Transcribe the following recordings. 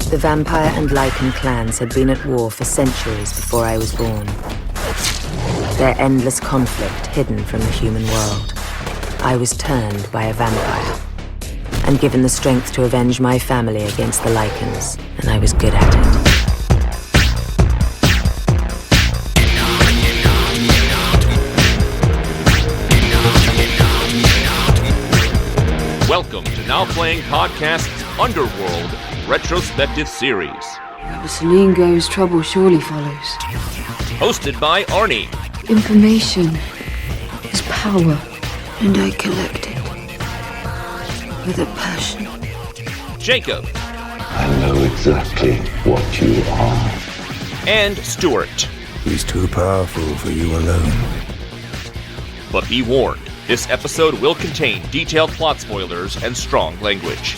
The vampire and Lycan clans had been at war for centuries before I was born. Their endless conflict hidden from the human world. I was turned by a vampire and given the strength to avenge my family against the Lycans, and I was good at it. Welcome to Now Playing Podcast's Underworld retrospective series. Wherever Selene goes, trouble surely follows. Hosted by Arnie. Information is power, and I collect it with a passion. Jacob. I know exactly what you are. And Stuart. He's too powerful for you alone. But be warned, this episode will contain detailed plot spoilers and strong language.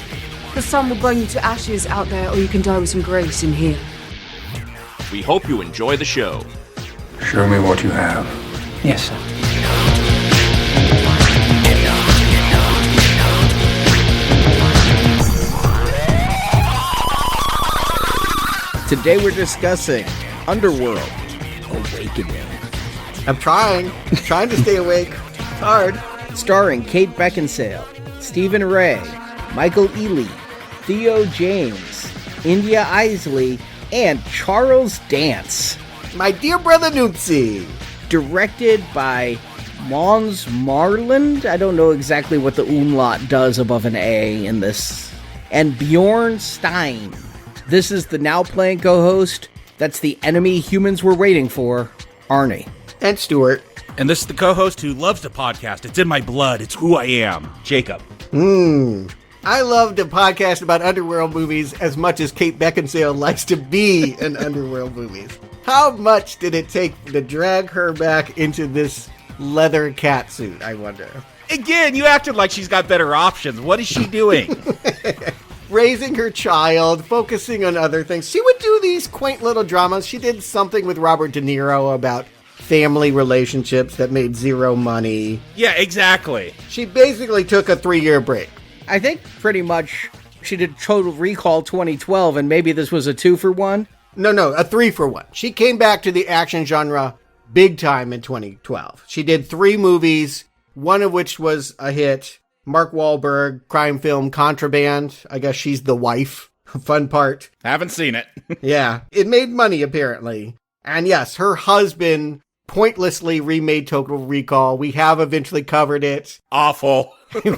The sun will burn you to ashes out there, or you can die with some grace in here. We hope you enjoy the show. Show me what you have. Yes, sir. Today we're discussing Underworld, Awakening. I'm trying to stay awake. It's hard. Starring Kate Beckinsale, Stephen Ray, Michael Ealy, Theo James, India Isley, and Charles Dance. My dear brother Nutzi. Directed by Mons Marland. I don't know exactly what the umlaut does above an A in this. And Bjorn Stein. This is the Now Playing co-host. That's the enemy humans were waiting for, Arnie. And Stuart. And this is the co-host who loves the podcast. It's in my blood. It's who I am, Jacob. I love the podcast about Underworld movies as much as Kate Beckinsale likes to be in Underworld movies. How much did it take to drag her back into this leather catsuit, I wonder? Again, you acted like she's got better options. What is she doing? Raising her child, focusing on other things. She would do these quaint little dramas. She did something with Robert De Niro about family relationships that made zero money. Yeah, exactly. She basically took a 3-year break. I think pretty much she did Total Recall 2012, and maybe this was a 2-for-1. No, a 3-for-1. She came back to the action genre big time in 2012. She did 3 movies, one of which was a hit. Mark Wahlberg, crime film Contraband. I guess she's the wife. Fun part. Haven't seen it. Yeah, it made money apparently. And yes, her husband pointlessly remade Total Recall. We have eventually covered it. Awful.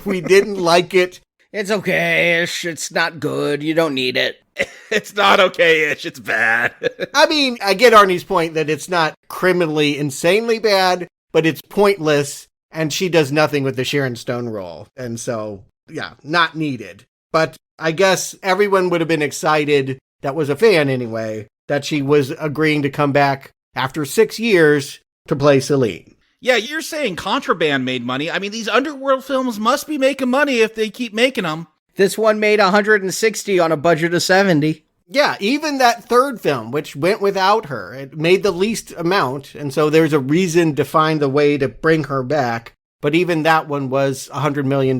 We didn't like it. It's okay-ish. It's not good. You don't need it. It's not okay-ish. It's bad. I mean, I get Arnie's point that it's not criminally, insanely bad, but it's pointless, and she does nothing with the Sharon Stone role. And so, yeah, not needed. But I guess everyone would have been excited, that was a fan anyway, that she was agreeing to come back after 6 years to play Selene. Yeah, you're saying Contraband made money. I mean, these Underworld films must be making money if they keep making them. This one made 160 on a budget of 70. Yeah, even that third film, which went without her, it made the least amount, and so there's a reason to find the way to bring her back. But even that one was $100 million.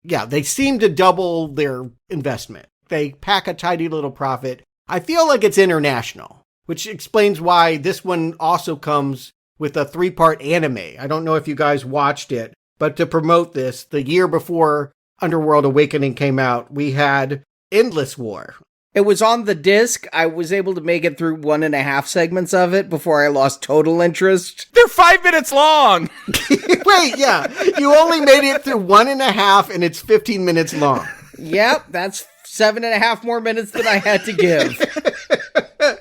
Yeah, they seem to double their investment. They pack a tidy little profit. I feel like it's international, which explains why this one also comes with a 3-part anime. I don't know if you guys watched it, but to promote this, the year before Underworld Awakening came out, we had Endless War. It was on the disc. I was able to make it through 1.5 segments of it before I lost total interest. They're 5 minutes long! Wait, yeah. You only made it through 1.5 and it's 15 minutes long. Yep, that's 7.5 more minutes than I had to give.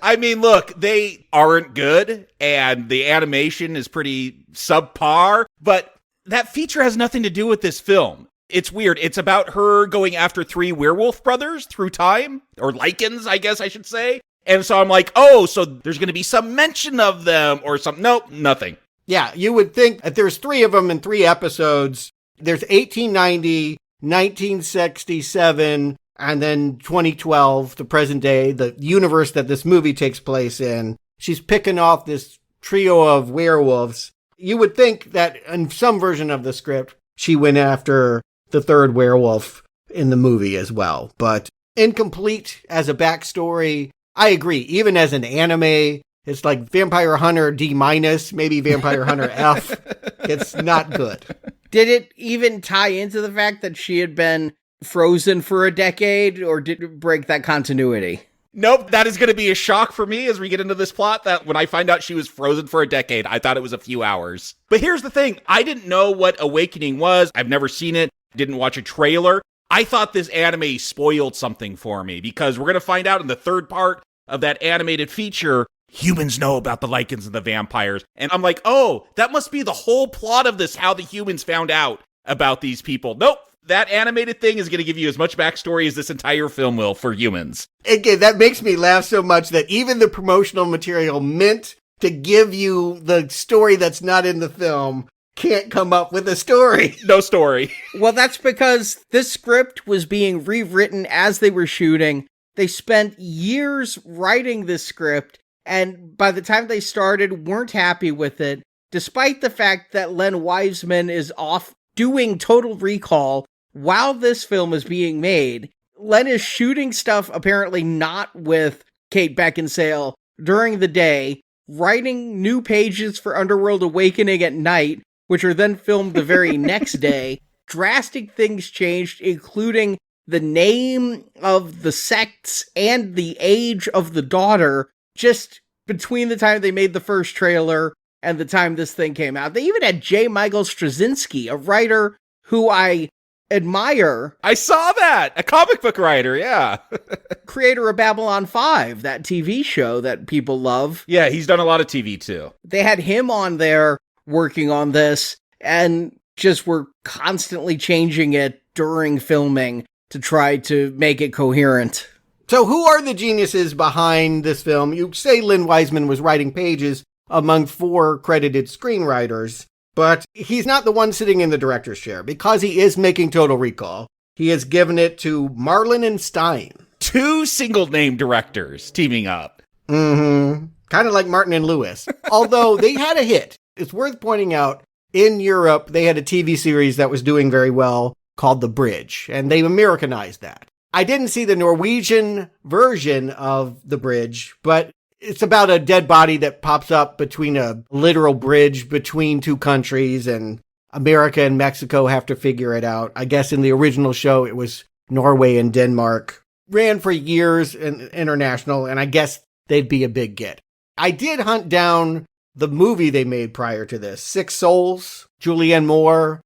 I mean, look, they aren't good, and the animation is pretty subpar, but that feature has nothing to do with this film. It's weird. It's about her going after 3 werewolf brothers through time, or Lycans, I guess I should say. And so I'm like, oh, so there's going to be some mention of them or something. Nope, nothing. Yeah, you would think that there's 3 of them in 3 episodes. There's 1890, 1967, and then 2012, the present day, the universe that this movie takes place in. She's picking off this trio of werewolves. You would think that in some version of the script, she went after the 3rd werewolf in the movie as well. But incomplete as a backstory. I agree. Even as an anime, it's like Vampire Hunter D-, maybe Vampire Hunter F. It's not good. Did it even tie into the fact that she had been frozen for a decade, or did it break that continuity? Nope, that is going to be a shock for me as we get into this plot, that when I find out she was frozen for a decade, I thought it was a few hours. But here's the thing, I didn't know what Awakening was. I've never seen it, didn't watch a trailer. I thought this anime spoiled something for me, because we're going to find out in the third part of that animated feature, humans know about the Lycans and the vampires. And I'm like, oh, that must be the whole plot of this, how the humans found out about these people. Nope. That animated thing is going to give you as much backstory as this entire film will for humans. Again, that makes me laugh so much that even the promotional material meant to give you the story that's not in the film can't come up with a story. No story. Well, that's because this script was being rewritten as they were shooting. They spent years writing this script, and by the time they started, weren't happy with it, despite the fact that Len Wiseman is off doing Total Recall while this film is being made. Len is shooting stuff apparently not with Kate Beckinsale during the day, writing new pages for Underworld Awakening at night, which are then filmed the very next day. Drastic things changed, including the name of the sects and the age of the daughter, just between the time they made the first trailer and the time this thing came out. They even had J. Michael Straczynski, a writer who I admire. I saw that! A comic book writer, yeah. Creator of Babylon 5, that TV show that people love. Yeah, he's done a lot of TV too. They had him on there working on this, and just were constantly changing it during filming to try to make it coherent. So who are the geniuses behind this film? You say Len Wiseman was writing pages among 4 credited screenwriters, but he's not the one sitting in the director's chair, because he is making Total Recall. He has given it to Marlin and Stein. 2 single-name directors teaming up. Mm-hmm. Kind of like Martin and Lewis. Although they had a hit. It's worth pointing out, in Europe, they had a TV series that was doing very well called The Bridge, and they Americanized that. I didn't see the Norwegian version of The Bridge, but it's about a dead body that pops up between a literal bridge between 2 countries, and America and Mexico have to figure it out. I guess in the original show, it was Norway and Denmark. Ran for years in international, and I guess they'd be a big get. I did hunt down the movie they made prior to this, Six Souls, Julianne Moore,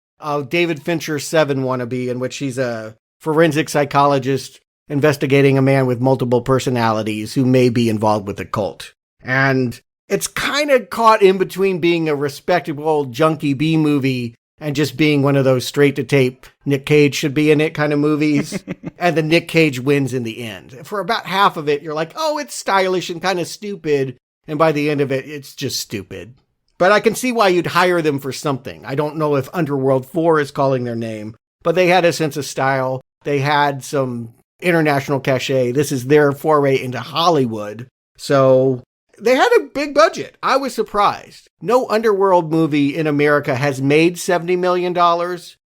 David Fincher's Seven wannabe, in which she's a forensic psychologist investigating a man with multiple personalities who may be involved with a cult. And it's kind of caught in between being a respectable junkie B movie and just being one of those straight-to-tape Nick Cage should be in it kind of movies. And the Nick Cage wins in the end. For about half of it, you're like, oh, it's stylish and kind of stupid. And by the end of it, it's just stupid. But I can see why you'd hire them for something. I don't know if Underworld 4 is calling their name, but they had a sense of style. They had some international cachet. This is their foray into Hollywood. So they had a big budget. I was surprised. No Underworld movie in America has made $70 million,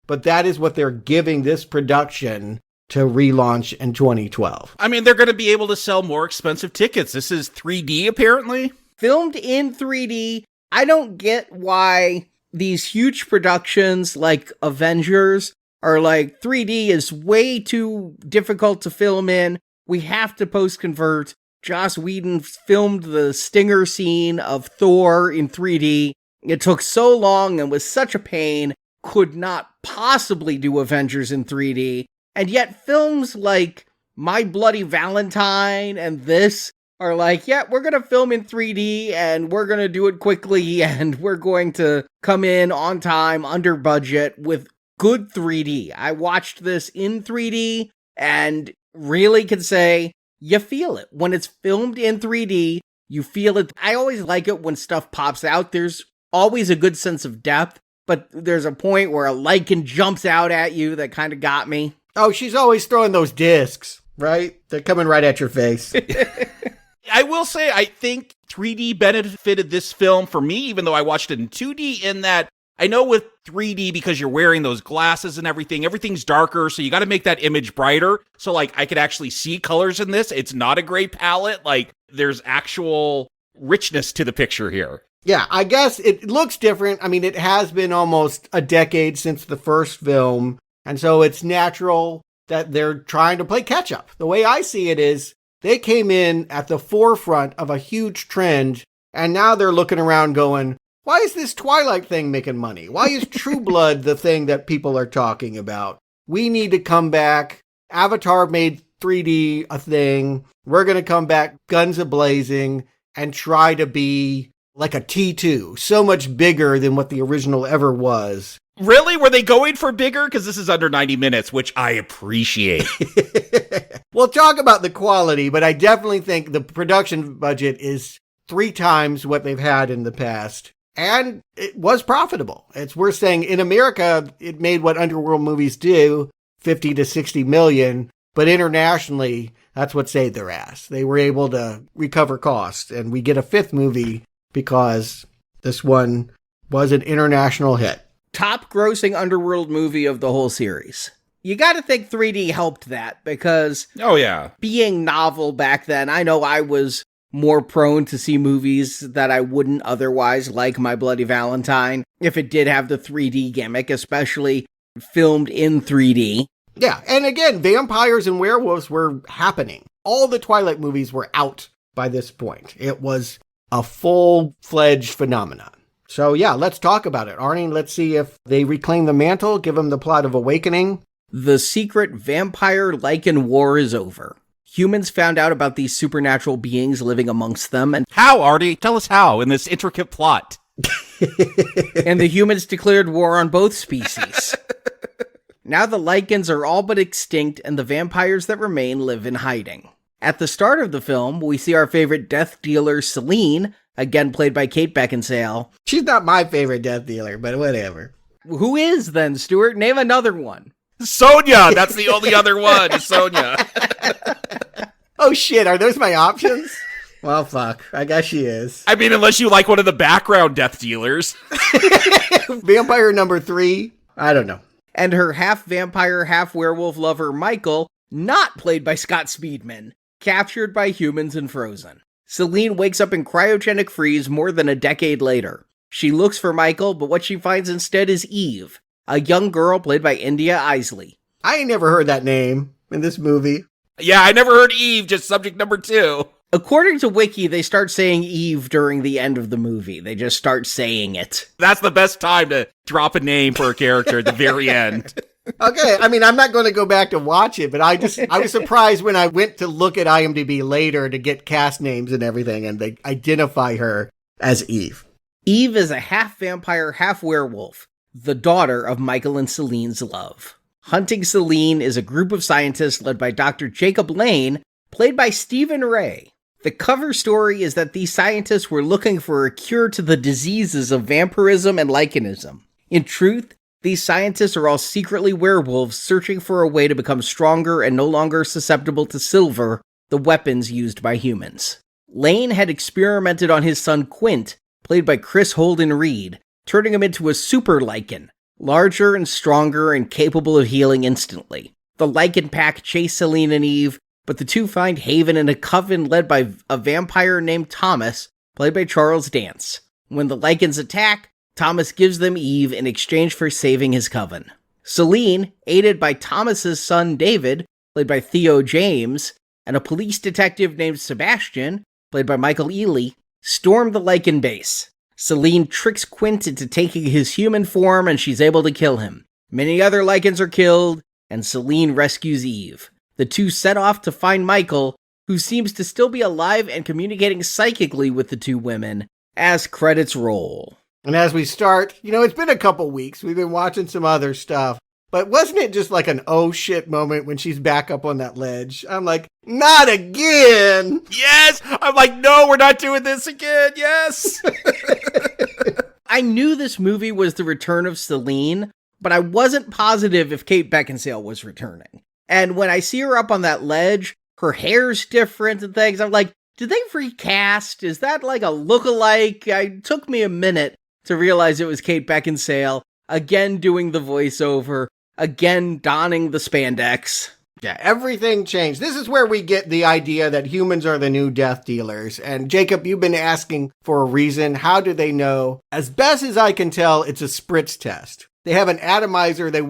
but that is what they're giving this production to relaunch in 2012. I mean, they're going to be able to sell more expensive tickets. This is 3D, apparently. Filmed in 3D. I don't get why these huge productions like Avengers are like, 3D is way too difficult to film in. We have to post-convert. Joss Whedon filmed the stinger scene of Thor in 3D. It took so long and was such a pain, could not possibly do Avengers in 3D. And yet films like My Bloody Valentine and this are like, yeah, we're going to film in 3D and we're going to do it quickly and we're going to come in on time, under budget, with good 3D. I watched this in 3D and really can say you feel it. When it's filmed in 3D, you feel it. I always like it when stuff pops out. There's always a good sense of depth, but there's a point where a Lycan jumps out at you that kind of got me. Oh, she's always throwing those discs, right? They're coming right at your face. I will say, I think 3D benefited this film for me, even though I watched it in 2D, in that I know with 3D, because you're wearing those glasses and everything's darker, so you got to make that image brighter. So, like, I could actually see colors in this. It's not a gray palette. Like, there's actual richness to the picture here. Yeah, I guess it looks different. I mean, it has been almost a decade since the first film, and so it's natural that they're trying to play catch up. The way I see it is they came in at the forefront of a huge trend, and now they're looking around going, why is this Twilight thing making money? Why is True Blood the thing that people are talking about? We need to come back. Avatar made 3D a thing. We're going to come back guns a-blazing and try to be like a T2, so much bigger than what the original ever was. Really? Were they going for bigger? Because this is under 90 minutes, which I appreciate. We'll talk about the quality, but I definitely think the production budget is 3 times what they've had in the past. And it was profitable. It's worth saying in America, it made what Underworld movies do, 50 to 60 million. But internationally, that's what saved their ass. They were able to recover costs. And we get a 5th movie because this one was an international hit. Top grossing Underworld movie of the whole series. You got to think 3D helped that because oh yeah, being novel back then, I know I was more prone to see movies that I wouldn't otherwise, like My Bloody Valentine, if it did have the 3D gimmick, especially filmed in 3D. Yeah, and again, vampires and werewolves were happening. All the Twilight movies were out by this point. It was a full-fledged phenomenon. So yeah, let's talk about it. Arnie, let's see if they reclaim the mantle, give them the plot of Awakening. The secret vampire Lycan war is over. Humans found out about these supernatural beings living amongst them, and how, Artie? Tell us how in this intricate plot. And the humans declared war on both species. Now the Lycans are all but extinct, and the vampires that remain live in hiding. At the start of the film, we see our favorite death dealer, Selene, again played by Kate Beckinsale. She's not my favorite death dealer, but whatever. Who is then, Stuart? Name another one. Sonia! That's the only other one, is Sonia. Oh shit, are those my options? Well, fuck. I guess she is. I mean, unless you like one of the background death dealers. Vampire number 3? I don't know. And her half-vampire, half-werewolf lover, Michael, not played by Scott Speedman, captured by humans and frozen. Selene wakes up in cryogenic freeze more than a decade later. She looks for Michael, but what she finds instead is Eve, a young girl played by India Isley. I ain't never heard that name in this movie. Yeah, I never heard Eve, just subject number 2. According to Wiki, they start saying Eve during the end of the movie. They just start saying it. That's the best time to drop a name for a character at the very end. Okay, I mean, I'm not going to go back to watch it, but I was surprised when I went to look at IMDb later to get cast names and everything, and they identify her as Eve. Eve is a half-vampire, half-werewolf, the daughter of Michael and Selene's love. Hunting Selene is a group of scientists led by Dr. Jacob Lane, played by Stephen Ray. The cover story is that these scientists were looking for a cure to the diseases of vampirism and lycanism. In truth, these scientists are all secretly werewolves searching for a way to become stronger and no longer susceptible to silver, the weapons used by humans. Lane had experimented on his son Quint, played by Chris Holden Reed, turning him into a super Lycan, larger and stronger and capable of healing instantly. The Lycan pack chase Selene and Eve, but the two find haven in a coven led by a vampire named Thomas, played by Charles Dance. When the Lycans attack, Thomas gives them Eve in exchange for saving his coven. Selene, aided by Thomas's son David, played by Theo James, and a police detective named Sebastian, played by Michael Ealy, storm the Lycan base. Selene tricks Quint into taking his human form and she's able to kill him. Many other Lycans are killed, and Selene rescues Eve. The two set off to find Michael, who seems to still be alive and communicating psychically with the two women, as credits roll. And as we start, it's been a couple weeks. We've been watching some other stuff. But wasn't it just like an oh shit moment when she's back up on that ledge? I'm like, not again! Yes! I'm like, no, we're not doing this again, yes! I knew this movie was the return of Selene, but I wasn't positive if Kate Beckinsale was returning. And when I see her up on that ledge, her hair's different and things, I'm like, did they recast? Is that like a look-alike? It took me a minute to realize it was Kate Beckinsale, again doing the voiceover, again donning the spandex. Yeah, everything changed. This is where we get the idea that humans are the new death dealers. And Jacob, you've been asking for a reason. How do they know? As best as I can tell, it's a spritz test. They have an atomizer. They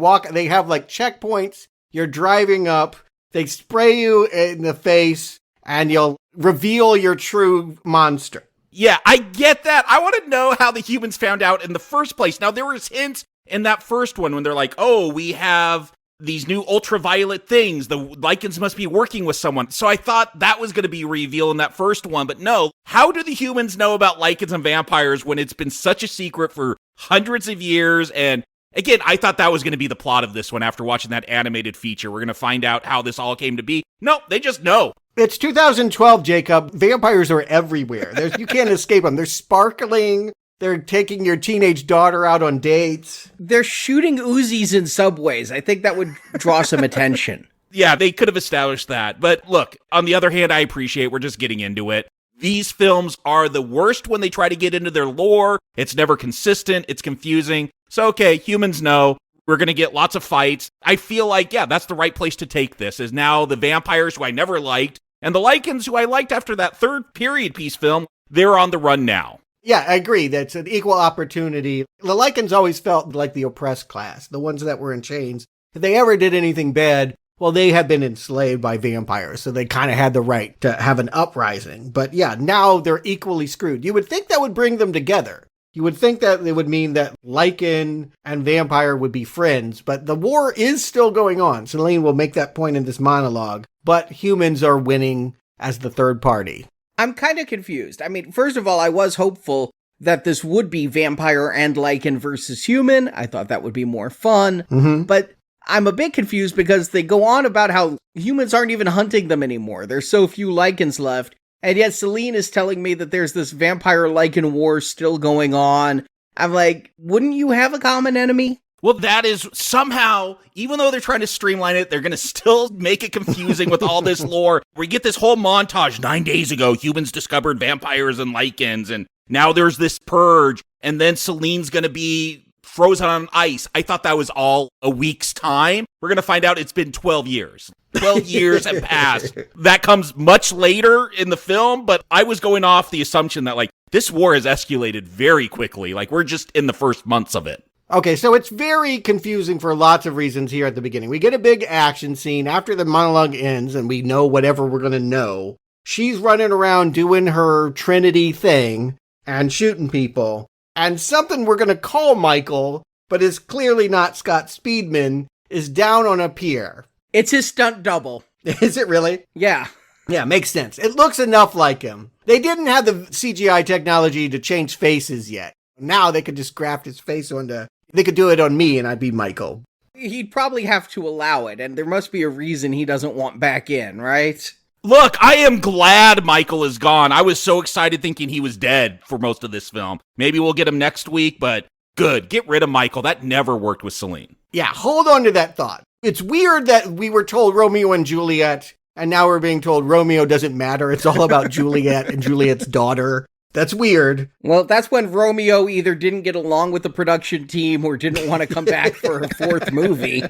have like checkpoints. You're driving up. They spray you in the face and you'll reveal your true monster. Yeah, I get that. I want to know how the humans found out in the first place. Now, there was hints in that first one when they're like, oh, we have these new ultraviolet things. The Lycans must be working with someone. So I thought that was going to be revealed in that first one. But no, how do the humans know about Lycans and vampires when it's been such a secret for hundreds of years? And again, I thought that was going to be the plot of this one after watching that animated feature. We're going to find out how this all came to be. Nope, they just know. It's 2012, Jacob. Vampires are everywhere. You can't escape them. They're sparkling. They're taking your teenage daughter out on dates. They're shooting Uzis in subways. I think that would draw some attention. Yeah, they could have established that. But look, on the other hand, I appreciate we're just getting into it. These films are the worst when they try to get into their lore. It's never consistent. It's confusing. So, okay, humans know. We're going to get lots of fights. I feel like, yeah, that's the right place to take this, is now the vampires who I never liked and the Lycans who I liked after that third period piece film, they're on the run now. Yeah, I agree. That's an equal opportunity. The Lycans always felt like the oppressed class, the ones that were in chains. If they ever did anything bad, well, they had been enslaved by vampires, so they kind of had the right to have an uprising. But yeah, now they're equally screwed. You would think that would bring them together. You would think that it would mean that Lycan and vampire would be friends, but the war is still going on. Selene will make that point in this monologue, but humans are winning as the third party. I'm kind of confused. I mean, first of all, I was hopeful that this would be vampire and Lycan versus human. I thought that would be more fun. Mm-hmm. But I'm a bit confused because they go on about how humans aren't even hunting them anymore. There's so few Lycans left. And yet Selene is telling me that there's this vampire Lycan war still going on. I'm like, wouldn't you have a common enemy? Well, that is somehow, even though they're trying to streamline it, they're going to still make it confusing with all this lore. We get this whole montage. 9 days ago, humans discovered vampires and Lycans, and now there's this purge, and then Selene's going to be frozen on ice. I thought that was all a week's time. We're going to find out it's been 12 years. 12 years have passed. That comes much later in the film, but I was going off the assumption that, like, this war has escalated very quickly. Like, we're just in the first months of it. Okay, so it's very confusing for lots of reasons here at the beginning. We get a big action scene after the monologue ends and we know whatever we're going to know. She's running around doing her Trinity thing and shooting people. And something we're going to call Michael, but is clearly not Scott Speedman, is down on a pier. It's his stunt double. Is it really? Yeah. Yeah, makes sense. It looks enough like him. They didn't have the CGI technology to change faces yet. Now they could just graft his face onto... They could do it on me and I'd be Michael. He'd probably have to allow it, and there must be a reason he doesn't want back in, right? Look, I am glad Michael is gone. I was so excited thinking he was dead for most of this film. Maybe we'll get him next week, but good. Get rid of Michael. That never worked with Selene. Yeah, hold on to that thought. It's weird that we were told Romeo and Juliet, and now we're being told Romeo doesn't matter. It's all about Juliet and Juliet's daughter. That's weird. Well, that's when Romeo either didn't get along with the production team or didn't want to come back for a fourth movie.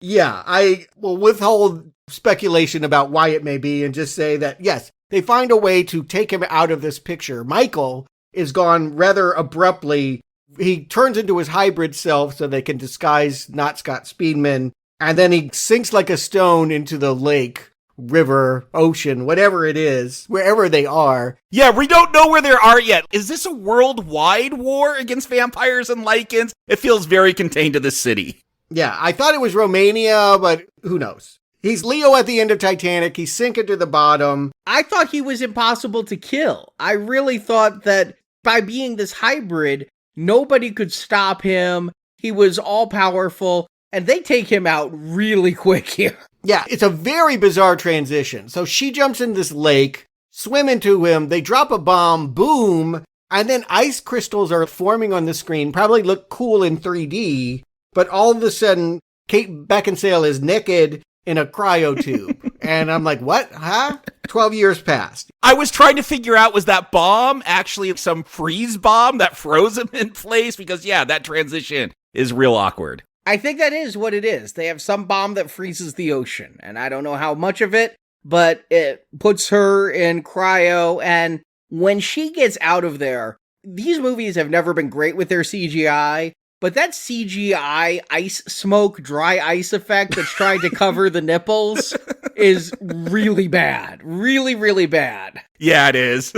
Yeah, I will withhold speculation about why it may be and just say that, yes, they find a way to take him out of this picture. Michael is gone rather abruptly. He turns into his hybrid self so they can disguise not Scott Speedman, and then he sinks like a stone into the lake, river, ocean, whatever it is, wherever they are. Yeah, we don't know where they are yet. Is this a worldwide war against vampires and Lycans? It feels very contained to this city. Yeah, I thought it was Romania, but who knows? He's Leo at the end of Titanic. He's sinking to the bottom. I thought he was impossible to kill. I really thought that by being this hybrid, nobody could stop him. He was all powerful, and they take him out really quick here. Yeah, it's a very bizarre transition. So she jumps in this lake, swim into him, they drop a bomb, boom, and then ice crystals are forming on the screen, probably look cool in 3D, but all of a sudden, Kate Beckinsale is naked in a cryo tube. And I'm like, what? Huh? 12 years passed. I was trying to figure out, was that bomb actually some freeze bomb that froze him in place? Because, yeah, that transition is real awkward. I think that is what it is. They have some bomb that freezes the ocean, and I don't know how much of it, but it puts her in cryo, and when she gets out of there, these movies have never been great with their CGI, but that CGI ice smoke, dry ice effect that's trying to cover the nipples is really bad. Really, really bad. Yeah, it is.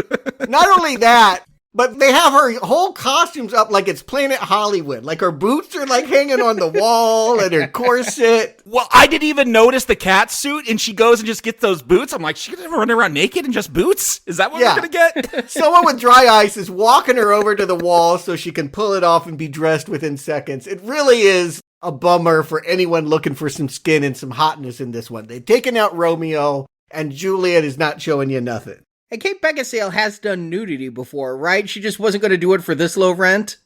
Not only that, but they have her whole costumes up like it's Planet Hollywood. Like her boots are like hanging on the wall and her corset. Well, I didn't even notice the cat suit, and she goes and just gets those boots. I'm like, she's going to run around naked in just boots? Is that what we're going to get? Someone with dry ice is walking her over to the wall so she can pull it off and be dressed within seconds. It really is a bummer for anyone looking for some skin and some hotness in this one. They've taken out Romeo, and Juliet is not showing you nothing. And Kate Beckinsale has done nudity before, right? She just wasn't going to do it for this low rent.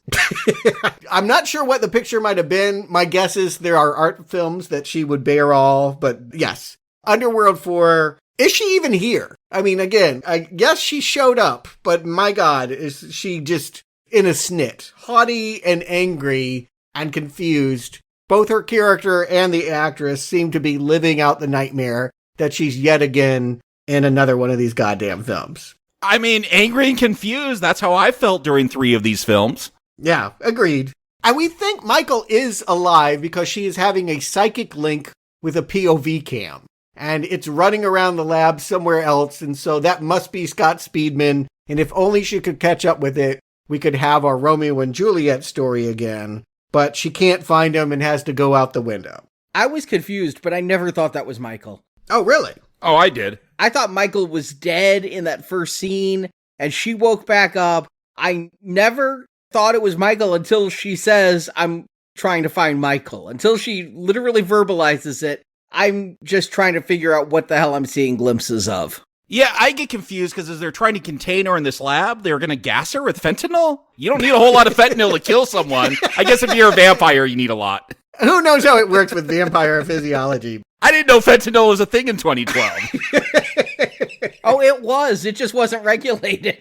I'm not sure what the picture might have been. My guess is there are art films that she would bear all, but yes. Underworld 4, is she even here? I mean, again, I guess she showed up, but my God, is she just in a snit? Haughty and angry and confused. Both her character and the actress seem to be living out the nightmare that she's yet again in another one of these goddamn films. I mean, angry and confused. That's how I felt during 3 of these films. Yeah, agreed. And we think Michael is alive because she is having a psychic link with a POV cam. And it's running around the lab somewhere else. And so that must be Scott Speedman. And if only she could catch up with it, we could have our Romeo and Juliet story again. But she can't find him and has to go out the window. I was confused, but I never thought that was Michael. Oh, really? Oh, I did. I thought Michael was dead in that first scene, and she woke back up. I never thought it was Michael until she says, I'm trying to find Michael. Until she literally verbalizes it, I'm just trying to figure out what the hell I'm seeing glimpses of. Yeah, I get confused because as they're trying to contain her in this lab, they're going to gas her with fentanyl? You don't need a whole lot of fentanyl to kill someone. I guess if you're a vampire, you need a lot. Who knows how it works with vampire physiology? I didn't know fentanyl was a thing in 2012. Oh, it was. It just wasn't regulated.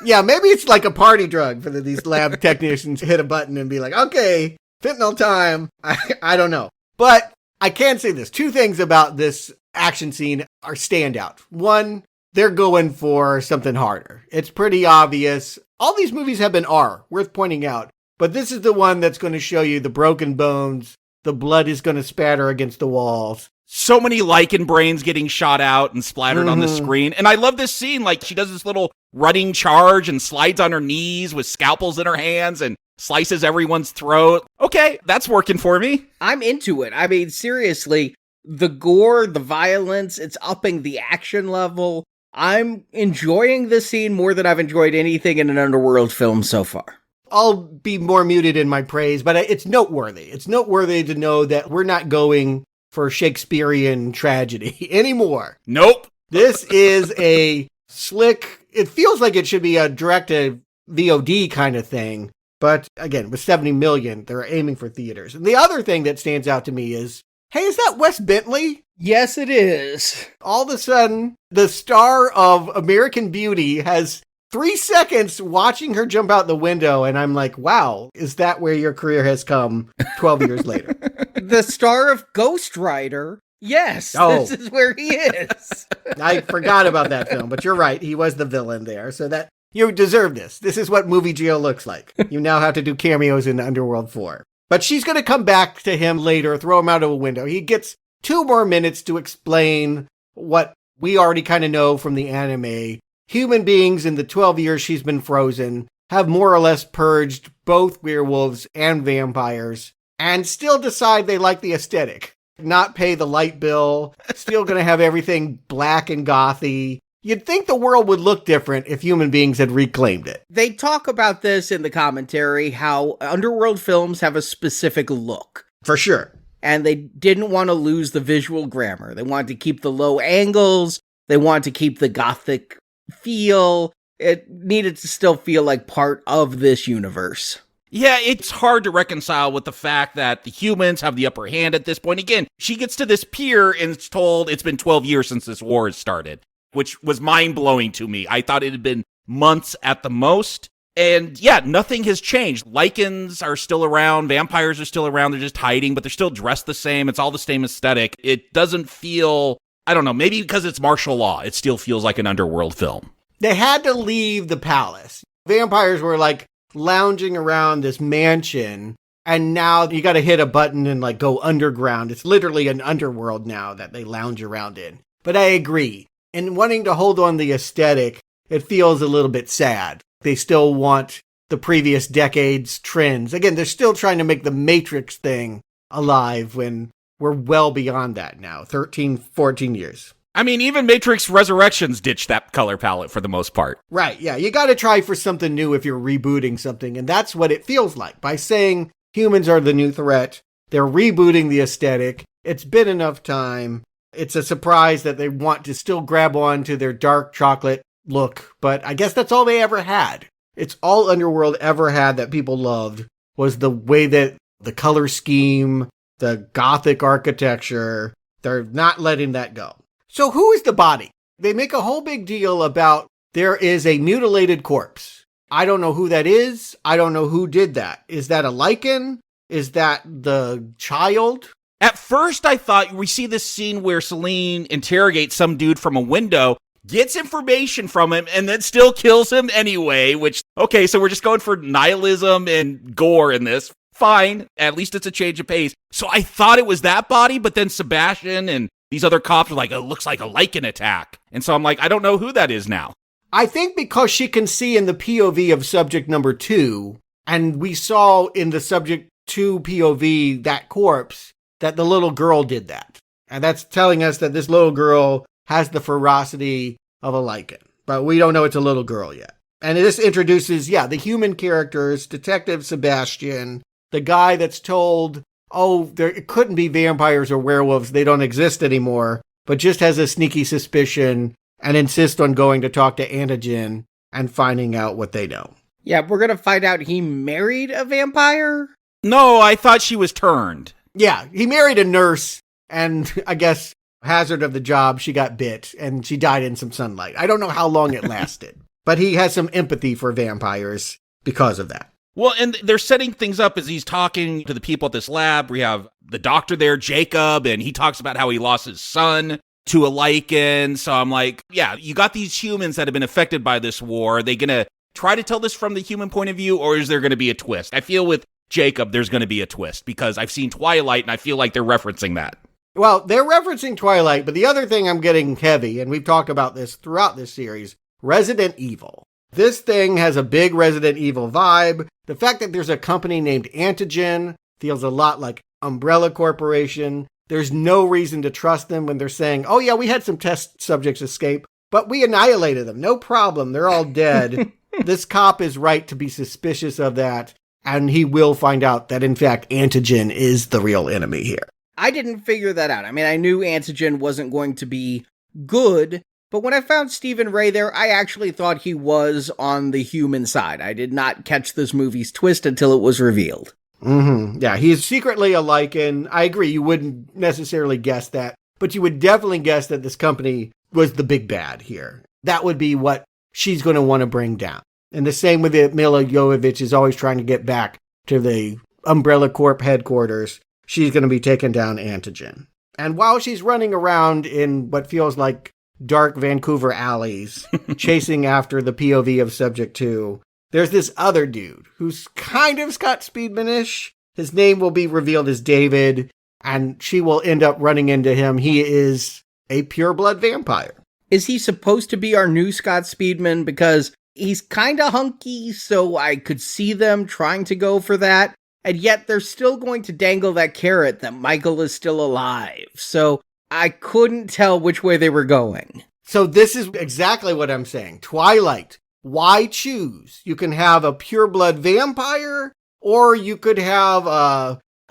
Yeah, maybe it's like a party drug for these lab technicians to hit a button and be like, okay, fentanyl time. I don't know. But I can say this. 2 things about this action scene are standout. One, they're going for something harder. It's pretty obvious. All these movies have been R, worth pointing out. But this is the one that's going to show you the broken bones. The blood is going to spatter against the walls. So many Lycan brains getting shot out and splattered on the screen. And I love this scene. Like, she does this little running charge and slides on her knees with scalpels in her hands and slices everyone's throat. Okay, that's working for me. I'm into it. I mean, seriously, the gore, the violence, it's upping the action level. I'm enjoying this scene more than I've enjoyed anything in an Underworld film so far. I'll be more muted in my praise, but it's noteworthy. It's noteworthy to know that we're not going for Shakespearean tragedy anymore. Nope. This is a slick, it feels like it should be a direct-to-VOD kind of thing. But again, with 70 million, they're aiming for theaters. And the other thing that stands out to me is, hey, is that Wes Bentley? Yes, it is. All of a sudden, the star of American Beauty has 3 seconds watching her jump out the window, and I'm like, wow, is that where your career has come 12 years later? The star of Ghost Rider. Yes, This is where he is. I forgot about that film, but you're right. He was the villain there. So that you deserve this. This is what movie jail looks like. You now have to do cameos in Underworld 4. But she's going to come back to him later, throw him out of a window. He gets 2 more minutes to explain what we already kind of know from the anime. Human beings in the 12 years she's been frozen have more or less purged both werewolves and vampires and still decide they like the aesthetic. Not pay the light bill, still going to have everything black and gothy. You'd think the world would look different if human beings had reclaimed it. They talk about this in the commentary, how Underworld films have a specific look. For sure. And they didn't want to lose the visual grammar. They wanted to keep the low angles. They wanted to keep the gothic feel. It needed to still feel like part of this universe. Yeah, it's hard to reconcile with the fact that the humans have the upper hand at this point. Again, she gets to this pier and it's told it's been 12 years since this war has started. which was mind-blowing to me. I thought it had been months at the most. And yeah, nothing has changed. Lycans are still around. Vampires are still around. They're just hiding, but they're still dressed the same. It's all the same aesthetic. It doesn't feel, I don't know, maybe because it's martial law, it still feels like an Underworld film. They had to leave the palace. Vampires were like lounging around this mansion, and now you got to hit a button and like go underground. It's literally an underworld now that they lounge around in. But I agree. In wanting to hold on the aesthetic, it feels a little bit sad. They still want the previous decade's trends. Again, they're still trying to make the Matrix thing alive when we're well beyond that now, 13, 14 years. I mean, even Matrix Resurrections ditched that color palette for the most part. Right, yeah. You got to try for something new if you're rebooting something, and that's what it feels like. By saying humans are the new threat, they're rebooting the aesthetic. It's been enough time. It's a surprise that they want to still grab on to their dark chocolate look, but I guess that's all they ever had. It's all Underworld ever had that people loved, was the way that the color scheme, the gothic architecture, they're not letting that go. So who is the body? They make a whole big deal about there is a mutilated corpse. I don't know who that is. I don't know who did that. Is that a Lycan? Is that the child? At first, I thought we see this scene where Selene interrogates some dude from a window, gets information from him, and then still kills him anyway, which, okay, so we're just going for nihilism and gore in this. Fine. At least it's a change of pace. So I thought it was that body, but then Sebastian and these other cops were like, it looks like a Lycan attack. And so I'm like, I don't know who that is now. I think because she can see in the POV of subject number 2, and we saw in the subject 2 POV, that corpse, that the little girl did that. And that's telling us that this little girl has the ferocity of a Lycan. But we don't know it's a little girl yet. And this introduces, the human characters, Detective Sebastian, the guy that's told, it couldn't be vampires or werewolves, they don't exist anymore, but just has a sneaky suspicion and insists on going to talk to Antigen and finding out what they know. Yeah, we're going to find out he married a vampire? No, I thought she was turned. Yeah, he married a nurse, and I guess hazard of the job, she got bit, and she died in some sunlight. I don't know how long it lasted, but he has some empathy for vampires because of that. Well, and they're setting things up as he's talking to the people at this lab. We have the doctor there, Jacob, and he talks about how he lost his son to a Lycan. So I'm like, yeah, you got these humans that have been affected by this war. Are they going to try to tell this from the human point of view, or is there going to be a twist? I feel with Jacob, there's going to be a twist because I've seen Twilight and I feel like they're referencing that. Well, they're referencing Twilight, but the other thing I'm getting heavy, and we've talked about this throughout this series, Resident Evil. This thing has a big Resident Evil vibe. The fact that there's a company named Antigen feels a lot like Umbrella Corporation. There's no reason to trust them when they're saying, oh yeah, we had some test subjects escape, but we annihilated them. No problem. They're all dead. This cop is right to be suspicious of that, and he will find out that, in fact, Antigen is the real enemy here. I didn't figure that out. I mean, I knew Antigen wasn't going to be good, but when I found Stephen Ray there, I actually thought he was on the human side. I did not catch this movie's twist until it was revealed. Mm-hmm. Yeah, he's secretly a Lycan. I agree, you wouldn't necessarily guess that, but you would definitely guess that this company was the big bad here. That would be what she's going to want to bring down. And the same with it, Mila Jovovich is always trying to get back to the Umbrella Corp headquarters. She's going to be taking down Antigen. And while she's running around in what feels like dark Vancouver alleys, chasing after the POV of Subject 2, there's this other dude who's kind of Scott Speedman-ish. His name will be revealed as David, and she will end up running into him. He is a pureblood vampire. Is he supposed to be our new Scott Speedman? Because he's kind of hunky, so I could see them trying to go for that. And yet they're still going to dangle that carrot that Michael is still alive. So I couldn't tell which way they were going. So this is exactly what I'm saying. Twilight. Why choose? You can have a pureblood vampire, or you could have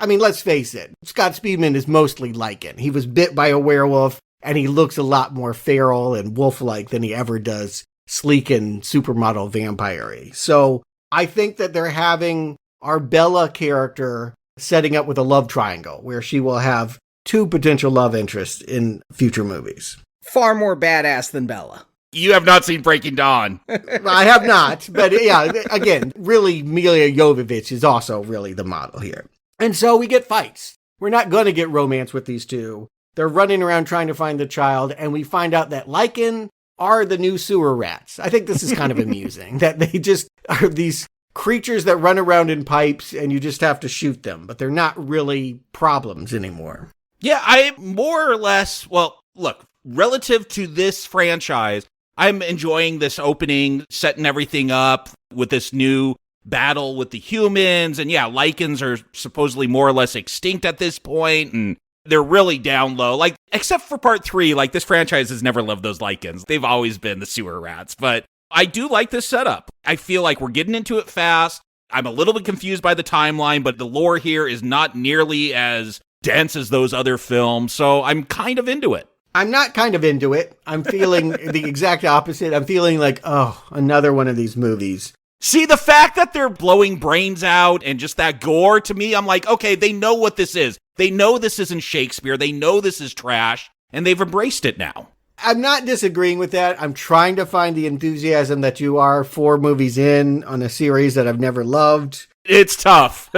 let's face it. Scott Speedman is mostly Lycan. He was bit by a werewolf, and he looks a lot more feral and wolf-like than he ever does sleek and supermodel vampire-y. So I think that they're having our Bella character setting up with a love triangle where she will have two potential love interests in future movies. far more badass than Bella. You have not seen Breaking Dawn. I have not, but yeah, again, really, Mila Jovovich is also really the model here. And so we get fights. We're not going to get romance with these two. They're running around trying to find the child, and we find out that Lycan are the new sewer rats. I think this is kind of amusing, that they just are these creatures that run around in pipes, and you just have to shoot them, but they're not really problems anymore. Yeah, I more or less, well, look, relative to this franchise, I'm enjoying this opening, setting everything up with this new battle with the humans. And yeah, Lycans are supposedly more or less extinct at this point, and they're really down low. Like, except for part 3, like, this franchise has never loved those Lycans. They've always been the sewer rats. But I do like this setup. I feel like we're getting into it fast. I'm a little bit confused by the timeline, but the lore here is not nearly as dense as those other films. So I'm kind of into it. I'm not kind of into it. I'm feeling the exact opposite. I'm feeling like, oh, another one of these movies. See, the fact that they're blowing brains out and just that gore, to me, I'm like, okay, they know what this is. They know this isn't Shakespeare. They know this is trash, and they've embraced it now. I'm not disagreeing with that. I'm trying to find the enthusiasm that you are 4 movies in on a series that I've never loved. It's tough.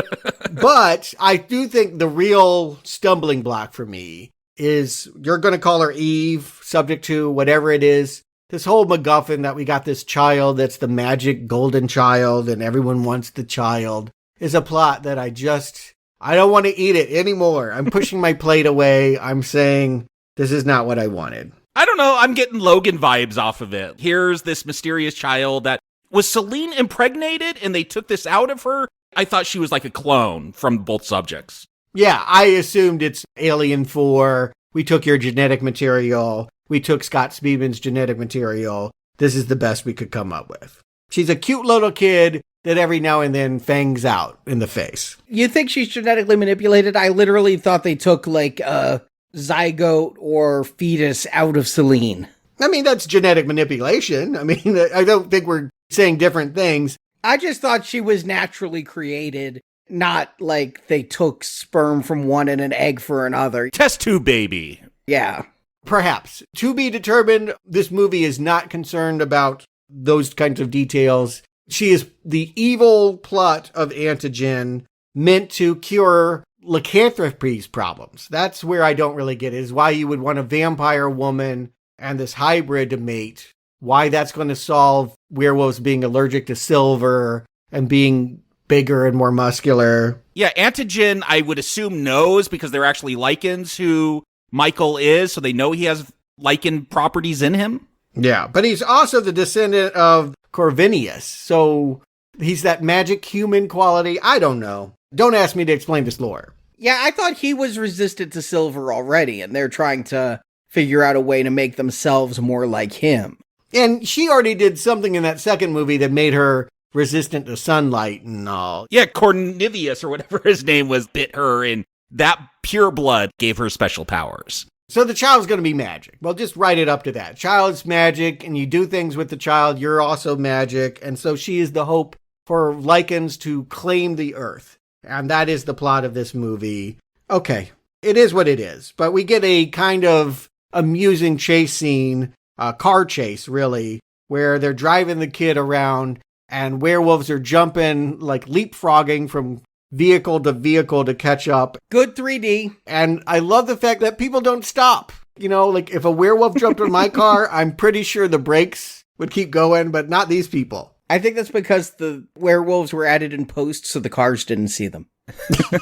But I do think the real stumbling block for me is you're going to call her Eve, subject to whatever it is. This whole MacGuffin that we got this child that's the magic golden child and everyone wants the child is a plot that I don't want to eat it anymore. I'm pushing my plate away. I'm saying this is not what I wanted. I don't know. I'm getting Logan vibes off of it. Here's this mysterious child that was Selene impregnated and they took this out of her. I thought she was like a clone from both subjects. Yeah, I assumed it's Alien 4. We took your genetic material. We took Scott Speedman's genetic material. This is the best we could come up with. She's a cute little kid that every now and then fangs out in the face. You think she's genetically manipulated? I literally thought they took like a zygote or fetus out of Selene. I mean, that's genetic manipulation. I mean, I don't think we're saying different things. I just thought she was naturally created, not like they took sperm from one and an egg for another. Test tube baby. Yeah. Perhaps. To be determined, this movie is not concerned about those kinds of details. She is the evil plot of Antigen meant to cure lycanthropy's problems. That's where I don't really get it, is why you would want a vampire woman and this hybrid to mate. Why that's going to solve werewolves being allergic to silver and being bigger and more muscular. Yeah, Antigen, I would assume, knows because they're actually Lycans who Michael is, so they know he has Lycan properties in him. Yeah, but he's also the descendant of Corvinus, so he's that magic human quality. I don't know. Don't ask me to explain this lore. Yeah, I thought he was resistant to silver already, and they're trying to figure out a way to make themselves more like him. And she already did something in that second movie that made her resistant to sunlight and all. Yeah, Cornelius or whatever his name was bit her, and that pure blood gave her special powers. So the child's going to be magic. Well, just write it up to that. Child's magic, and you do things with the child, you're also magic. And so she is the hope for Lycans to claim the Earth. And that is the plot of this movie. Okay, it is what it is. But we get a kind of amusing chase scene, a car chase, really, where they're driving the kid around and werewolves are jumping, like leapfrogging from vehicle to catch up. Good 3D. And I love the fact that people don't stop. You know, like if a werewolf jumped on my car, I'm pretty sure the brakes would keep going, but not these people. I think that's because the werewolves were added in post, so the cars didn't see them.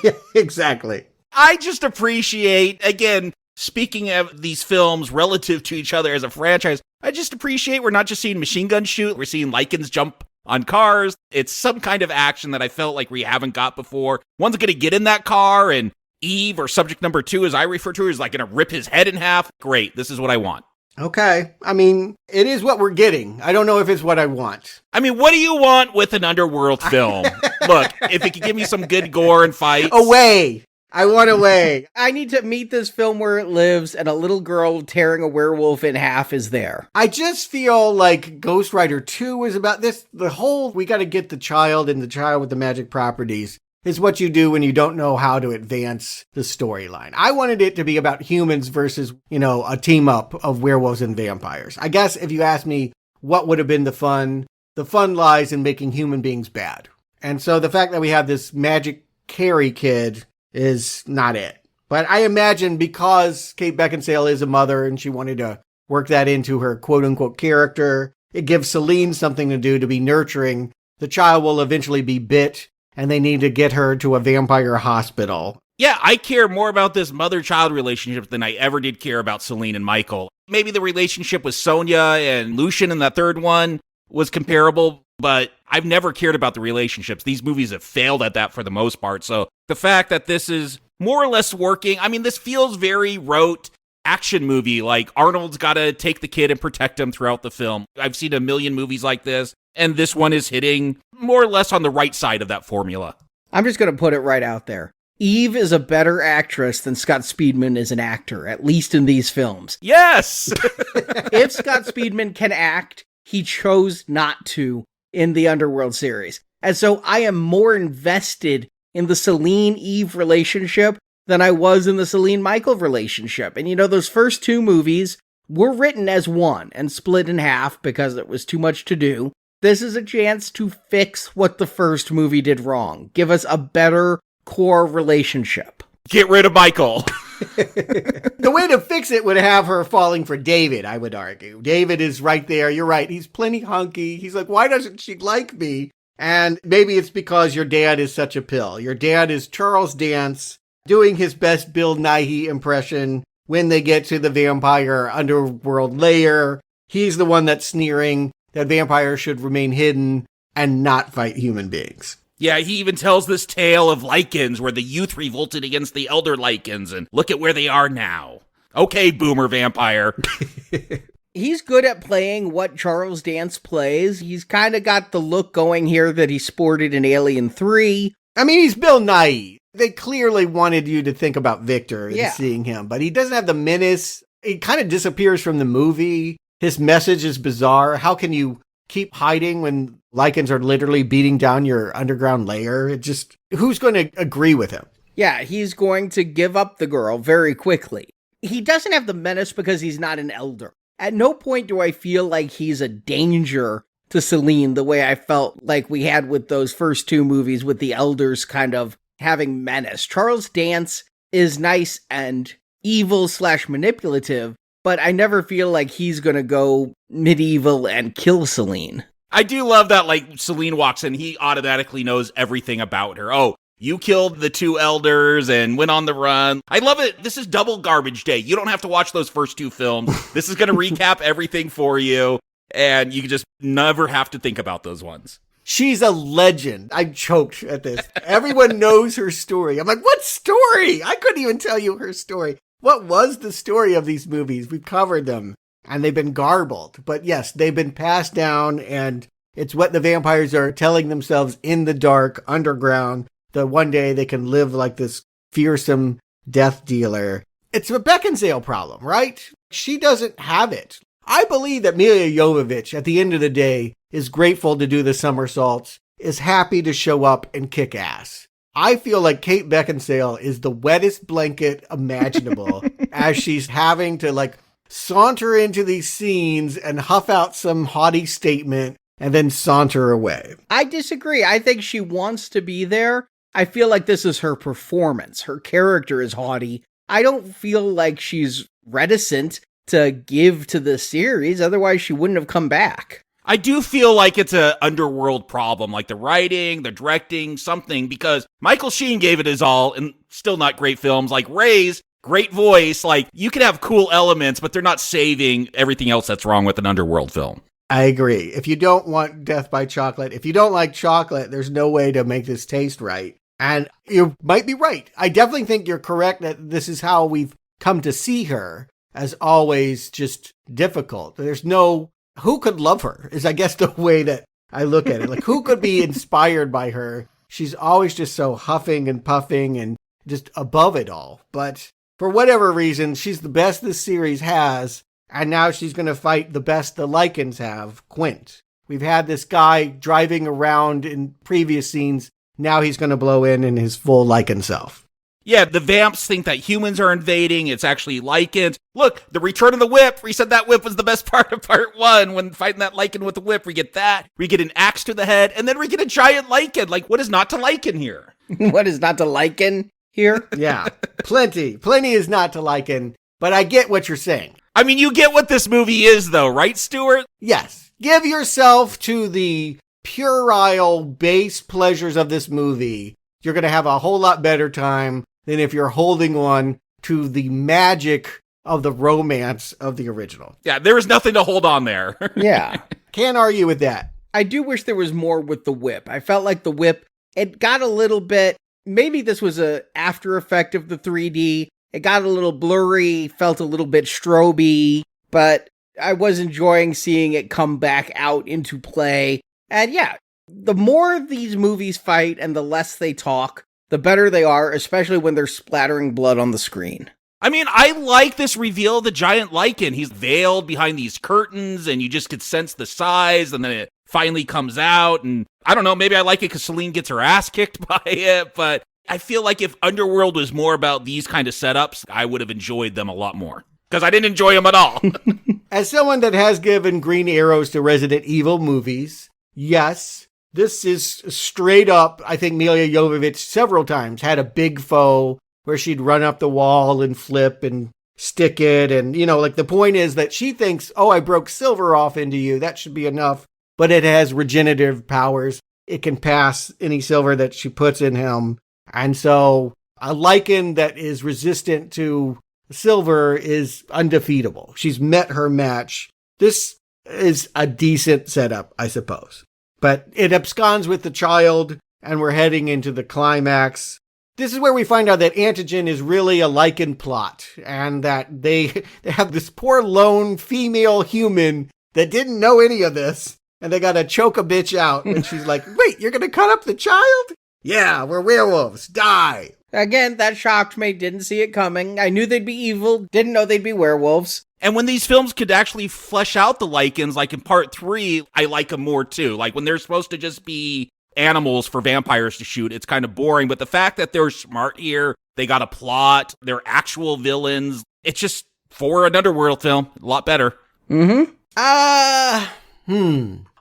Yeah, exactly. I just appreciate, again, speaking of these films relative to each other as a franchise, I just appreciate we're not just seeing machine guns shoot, we're seeing Lycans jump on cars. It's some kind of action that I felt like we haven't got before. One's going to get in that car, and Eve, or subject number 2, as I refer to her, is like going to rip his head in half. Great, this is what I want. Okay. I mean, it is what we're getting. I don't know if it's what I want. I mean, what do you want with an Underworld film? Look, if it could give me some good gore and fights. Away! I want away. I need to meet this film where it lives, and a little girl tearing a werewolf in half is there. I just feel like Ghost Rider 2 is about this. The whole, we got to get the child and the child with the magic properties. is what you do when you don't know how to advance the storyline. I wanted it to be about humans versus, a team up of werewolves and vampires. I guess if you ask me what would have been the fun lies in making human beings bad. And so the fact that we have this magic Carrie kid is not it. But I imagine because Kate Beckinsale is a mother and she wanted to work that into her quote-unquote character, it gives Selene something to do to be nurturing. The child will eventually be bit, and they need to get her to a vampire hospital. Yeah, I care more about this mother-child relationship than I ever did care about Selene and Michael. Maybe the relationship with Sonia and Lucian in that third one was comparable, but I've never cared about the relationships. These movies have failed at that for the most part. So the fact that this is more or less working, this feels very rote action movie. Like Arnold's got to take the kid and protect him throughout the film. I've seen a million movies like this, and this one is hitting more or less on the right side of that formula. I'm just going to put it right out there. Eve is a better actress than Scott Speedman is an actor, at least in these films. Yes! If Scott Speedman can act, he chose not to in the Underworld series. And so I am more invested in the Selene-Eve relationship than I was in the Selene-Michael relationship. And those first two movies were written as one and split in half because it was too much to do. This is a chance to fix what the first movie did wrong. Give us a better core relationship. Get rid of Michael. The way to fix it would have her falling for David, I would argue. David is right there. You're right. He's plenty hunky. He's like, why doesn't she like me? And maybe it's because your dad is such a pill. Your dad is Charles Dance doing his best Bill Nighy impression when they get to the vampire underworld lair. He's the one that's sneering that vampires should remain hidden and not fight human beings. Yeah, he even tells this tale of Lycans where the youth revolted against the elder Lycans, and look at where they are now. Okay, boomer vampire. He's good at playing what Charles Dance plays. He's kind of got the look going here that he sported in Alien 3. He's Bill Nighy. They clearly wanted you to think about Victor and seeing him, but he doesn't have the menace. He kind of disappears from the movie. His message is bizarre. How can you keep hiding when Lycans are literally beating down your underground lair? Who's going to agree with him? Yeah, he's going to give up the girl very quickly. He doesn't have the menace because he's not an elder. At no point do I feel like he's a danger to Selene the way I felt like we had with those first two movies with the elders kind of having menace. Charles Dance is nice and evil/manipulative, but I never feel like he's going to go medieval and kill Selene. I do love that, Selene walks in, he automatically knows everything about her. Oh, you killed the two elders and went on the run. I love it. This is double garbage day. You don't have to watch those first two films. This is going to recap everything for you, and you just never have to think about those ones. She's a legend. I choked at this. Everyone knows her story. I'm like, what story? I couldn't even tell you her story. What was the story of these movies? We've covered them, and they've been garbled. But yes, they've been passed down, and it's what the vampires are telling themselves in the dark, underground, that one day they can live like this fearsome death dealer. It's a Beckinsale problem, right? She doesn't have it. I believe that Milla Jovovich, at the end of the day, is grateful to do the somersaults, is happy to show up and kick ass. I feel like Kate Beckinsale is the wettest blanket imaginable as she's having to saunter into these scenes and huff out some haughty statement and then saunter away. I disagree. I think she wants to be there. I feel like this is her performance. Her character is haughty. I don't feel like she's reticent to give to the series. Otherwise, she wouldn't have come back. I do feel like it's a Underworld problem, like the writing, the directing, something, because Michael Sheen gave it his all and still not great films. Like Ray's great voice, you could have cool elements, but they're not saving everything else that's wrong with an Underworld film. I agree. If you don't want Death by Chocolate, if you don't like chocolate, there's no way to make this taste right. And you might be right. I definitely think you're correct that this is how we've come to see her, as always, just difficult. There's no, who could love her is I guess the way that I look at it. Who could be inspired by her? She's always just so huffing and puffing and just above it all. But for whatever reason, she's the best this series has. And now she's going to fight the best the Lycans have, Quint. We've had this guy driving around in previous scenes now he's going to blow in his full Lycan self. Yeah, the vamps think that humans are invading. It's actually Lycans. Look, the return of the whip. We said that whip was the best part of part 1. When fighting that Lycan with the whip, we get that. We get an axe to the head, and then we get a giant Lycan. Like, what is not to Lycan here? What is not to Lycan here? Yeah, plenty is not to Lycan, but I get what you're saying. I mean, you get what this movie is, though, right, Stuart? Yes. Give yourself to the puerile base pleasures of this movie. You're going to have a whole lot better time than if you're holding on to the magic of the romance of the original. Yeah, there is nothing to hold on there. Yeah. Can't argue with that. I do wish there was more with the whip. I felt like the whip, it got a little bit, maybe this was a after effect of the 3D. It got a little blurry, felt a little bit stroby, but I was enjoying seeing it come back out into play. And yeah, the more these movies fight and the less they talk, the better they are, especially when they're splattering blood on the screen. I mean, I like this reveal of the giant Lycan. He's veiled behind these curtains, and you just could sense the size, and then it finally comes out. And I don't know, maybe I like it because Selene gets her ass kicked by it, but I feel like if Underworld was more about these kind of setups, I would have enjoyed them a lot more. Because I didn't enjoy them at all. As someone that has given green arrows to Resident Evil movies, yes, this is straight up. I think Milla Jovovich several times had a big foe where she'd run up the wall and flip and stick it. And, like the point is that she thinks, oh, I broke silver off into you. That should be enough. But it has regenerative powers. It can pass any silver that she puts in him. And so a Lycan that is resistant to silver is undefeatable. She's met her match. This is a decent setup, I suppose. But it absconds with the child, and we're heading into the climax. This is where we find out that Antigen is really a Lycan plot, and that they have this poor lone female human that didn't know any of this, and they gotta choke a bitch out. And she's like, wait, you're gonna cut up the child? Yeah, we're werewolves. Die. Again, that shocked me. Didn't see it coming. I knew they'd be evil. Didn't know they'd be werewolves. And when these films could actually flesh out the Lycans, like in part 3, I like them more too. Like when they're supposed to just be animals for vampires to shoot, it's kind of boring. But the fact that they're smart here, they got a plot, they're actual villains, it's just, for an Underworld film, a lot better. Mm-hmm.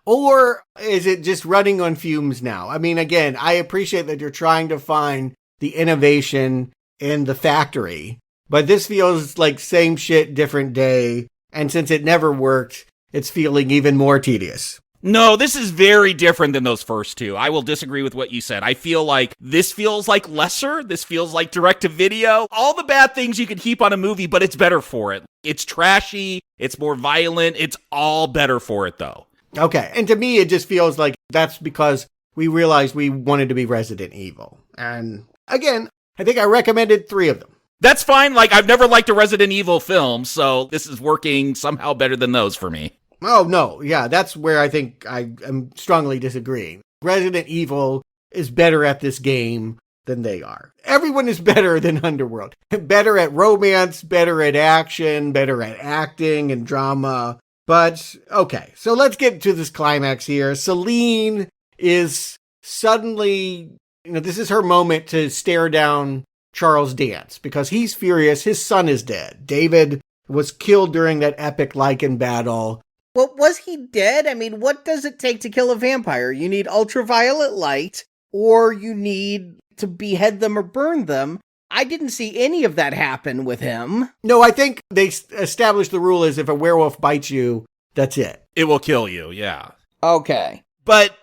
Or is it just running on fumes now? I mean, again, I appreciate that you're trying to find the innovation in the factory, but this feels like same shit, different day. And since it never worked, it's feeling even more tedious. No, this is very different than those first two. I will disagree with what you said. I feel like this feels like lesser. This feels like direct-to-video. All the bad things you could heap on a movie, but it's better for it. It's trashy. It's more violent. It's all better for it, though. Okay. And to me, it just feels like that's because we realized we wanted to be Resident Evil. And again, I think I recommended 3 of them. That's fine. Like, I've never liked a Resident Evil film, so this is working somehow better than those for me. Oh, no. Yeah, that's where I think I am strongly disagreeing. Resident Evil is better at this game than they are. Everyone is better than Underworld. Better at romance, better at action, better at acting and drama. But, okay, so let's get to this climax here. Selene is suddenly, this is her moment to stare down Charles Dance because he's furious. His son is dead. David was killed during that epic Lycan battle. Well, was he dead? I mean, what does it take to kill a vampire? You need ultraviolet light, or you need to behead them or burn them. I didn't see any of that happen with him. No, I think they established the rule is if a werewolf bites you, that's it. It will kill you, yeah. Okay. But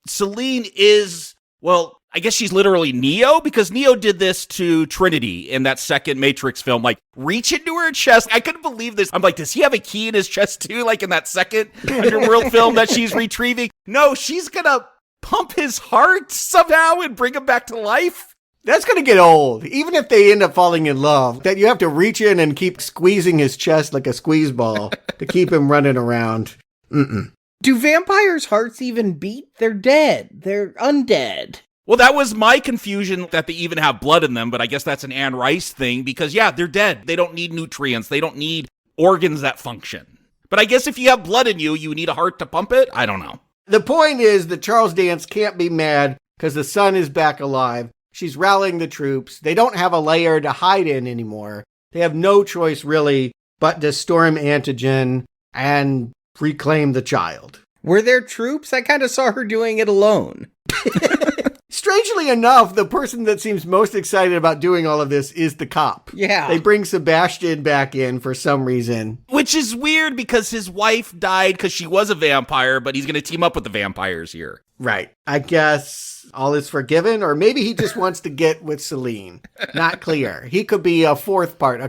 Selene is, well, I guess she's literally Neo, because Neo did this to Trinity in that second Matrix film, like, reach into her chest. I couldn't believe this. I'm like, does he have a key in his chest too, like in that second Underworld film that she's retrieving? No, she's gonna pump his heart somehow and bring him back to life. That's going to get old, even if they end up falling in love, that you have to reach in and keep squeezing his chest like a squeeze ball to keep him running around. Mm-mm. Do vampires' hearts even beat? They're dead. They're undead. Well, that was my confusion, that they even have blood in them, but I guess that's an Anne Rice thing, because yeah, they're dead. They don't need nutrients. They don't need organs that function. But I guess if you have blood in you, you need a heart to pump it? I don't know. The point is that Charles Dance can't be mad because the son is back alive. She's rallying the troops. They don't have a lair to hide in anymore. They have no choice, really, but to storm Antigen and reclaim the child. Were there troops? I kind of saw her doing it alone. Strangely enough, the person that seems most excited about doing all of this is the cop. Yeah. They bring Sebastian back in for some reason. Which is weird because his wife died because she was a vampire, but he's going to team up with the vampires here. Right. I guess all is forgiven, or maybe he just wants to get with Selene. Not clear. He could be a fourth part,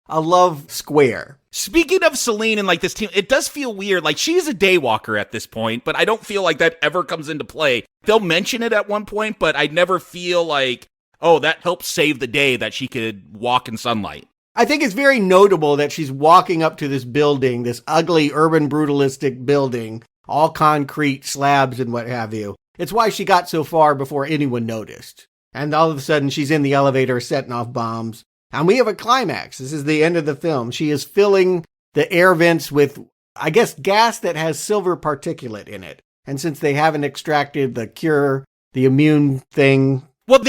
a love square. Speaking of Selene and like this team, it does feel weird. Like she's a daywalker at this point, but I don't feel like that ever comes into play. They'll mention it at one point, but I never feel like, oh, that helped save the day that she could walk in sunlight. I think it's very notable that she's walking up to this building, this ugly urban brutalistic building, all concrete slabs and what have you. It's why she got so far before anyone noticed. And all of a sudden she's in the elevator setting off bombs. And we have a climax. This is the end of the film. She is filling the air vents with, I guess, gas that has silver particulate in it. And since they haven't extracted the cure, the immune thing. Well,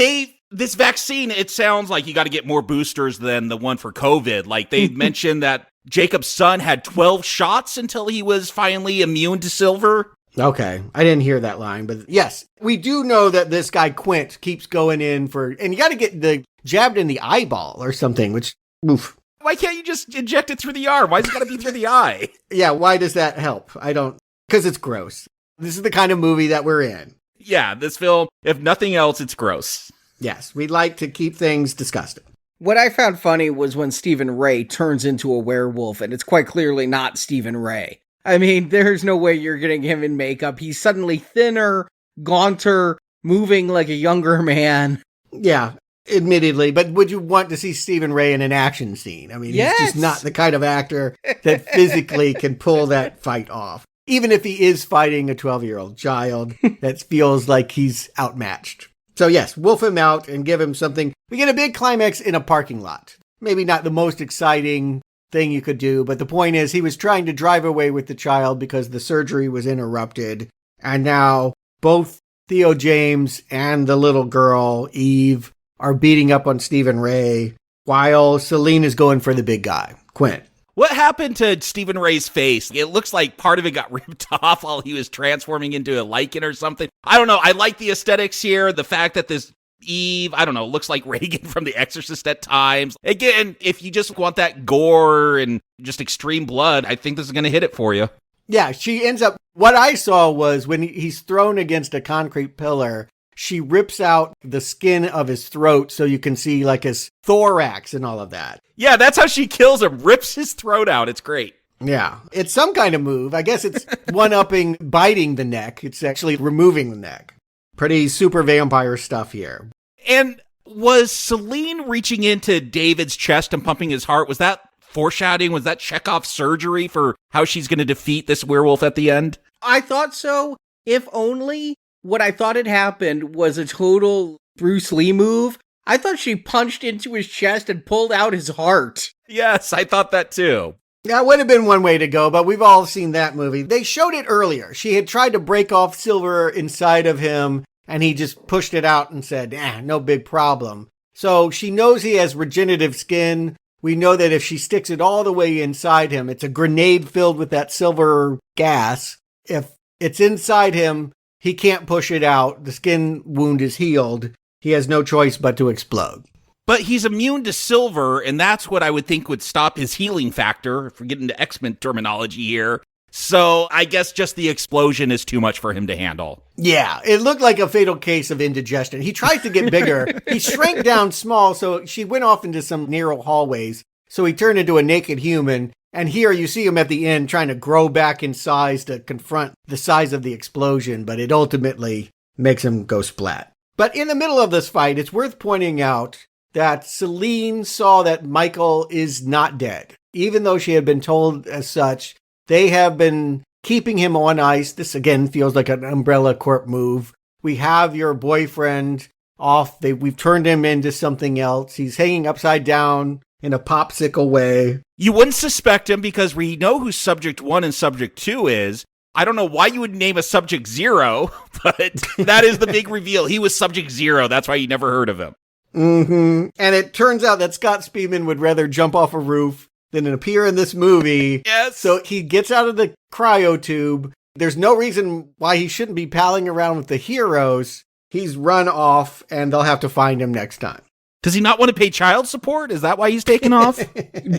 this vaccine, it sounds like you got to get more boosters than the one for COVID. Like they mentioned that Jacob's son had 12 shots until he was finally immune to silver. Okay, I didn't hear that line, but yes, we do know that this guy Quint keeps going in for, and you got to get the jabbed in the eyeball or something, which, oof. Why can't you just inject it through the arm? Why's it got to be through the eye? Yeah, why does that help? Because it's gross. This is the kind of movie that we're in. Yeah, this film, if nothing else, it's gross. Yes, we like to keep things disgusting. What I found funny was when Stephen Ray turns into a werewolf, and it's quite clearly not Stephen Ray. I mean, there's no way you're getting him in makeup. He's suddenly thinner, gaunter, moving like a younger man. Yeah, admittedly. But would you want to see Stephen Ray in an action scene? I mean, yes. He's just not the kind of actor that physically can pull that fight off. Even if he is fighting a 12-year-old child that feels like he's outmatched. So yes, wolf him out and give him something. We get a big climax in a parking lot. Maybe not the most exciting thing you could do, but the point is he was trying to drive away with the child because the surgery was interrupted. And now both Theo James and the little girl, Eve, are beating up on Stephen Ray while Selene is going for the big guy, Quint. What happened to Stephen Ray's face? It looks like part of it got ripped off while he was transforming into a Lycan or something. I don't know. I like the aesthetics here. The fact that this Eve, I don't know, looks like Reagan from The Exorcist at times. Again, if you just want that gore and just extreme blood, I think this is going to hit it for you. Yeah, she ends up, what I saw was when he's thrown against a concrete pillar, she rips out the skin of his throat so you can see like his thorax and all of that. Yeah, that's how she kills him, rips his throat out. It's great. Yeah, it's some kind of move. I guess it's one-upping biting the neck. It's actually removing the neck. Pretty super vampire stuff here. And was Selene reaching into David's chest and pumping his heart? Was that foreshadowing? Was that Chekhov's surgery for how she's going to defeat this werewolf at the end? I thought so. If only what I thought had happened was a total Bruce Lee move. I thought she punched into his chest and pulled out his heart. Yes, I thought that too. That would have been one way to go, but we've all seen that movie. They showed it earlier. She had tried to break off silver inside of him, and he just pushed it out and said, no big problem. So she knows he has regenerative skin. We know that if she sticks it all the way inside him, it's a grenade filled with that silver gas. If it's inside him, he can't push it out. The skin wound is healed. He has no choice but to explode. But he's immune to silver, and that's what I would think would stop his healing factor, if we're getting into X-Men terminology here. So I guess just the explosion is too much for him to handle. Yeah, it looked like a fatal case of indigestion. He tries to get bigger. He shrank down small, so she went off into some narrow hallways. So he turned into a naked human. And here you see him at the end trying to grow back in size to confront the size of the explosion, but it ultimately makes him go splat. But in the middle of this fight, it's worth pointing out that Selene saw that Michael is not dead. Even though she had been told as such, they have been keeping him on ice. This again feels like an Umbrella Corp move. We have your boyfriend off. We've turned him into something else. He's hanging upside down in a popsicle way. You wouldn't suspect him because we know who Subject 1 and Subject 2 is. I don't know why you would name a Subject Zero, but that is the big reveal. He was Subject Zero. That's why you never heard of him. Mm-hmm. And it turns out that Scott Speedman would rather jump off a roof than appear in this movie. Yes. So he gets out of the cryo tube. There's no reason why he shouldn't be palling around with the heroes. He's run off, and they'll have to find him next time. Does he not want to pay child support? Is that why he's taken off?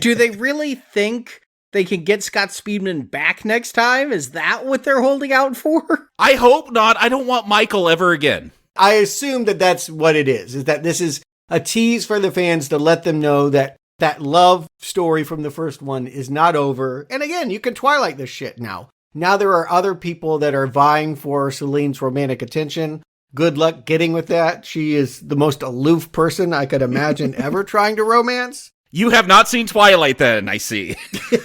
Do they really think they can get Scott Speedman back next time? Is that what they're holding out for? I hope not. I don't want Michael ever again. I assume that that's what it is that this is a tease for the fans to let them know that that love story from the first one is not over. And again, you can Twilight this shit now. Now there are other people that are vying for Selene's romantic attention. Good luck getting with that. She is the most aloof person I could imagine ever trying to romance. You have not seen Twilight then, I see.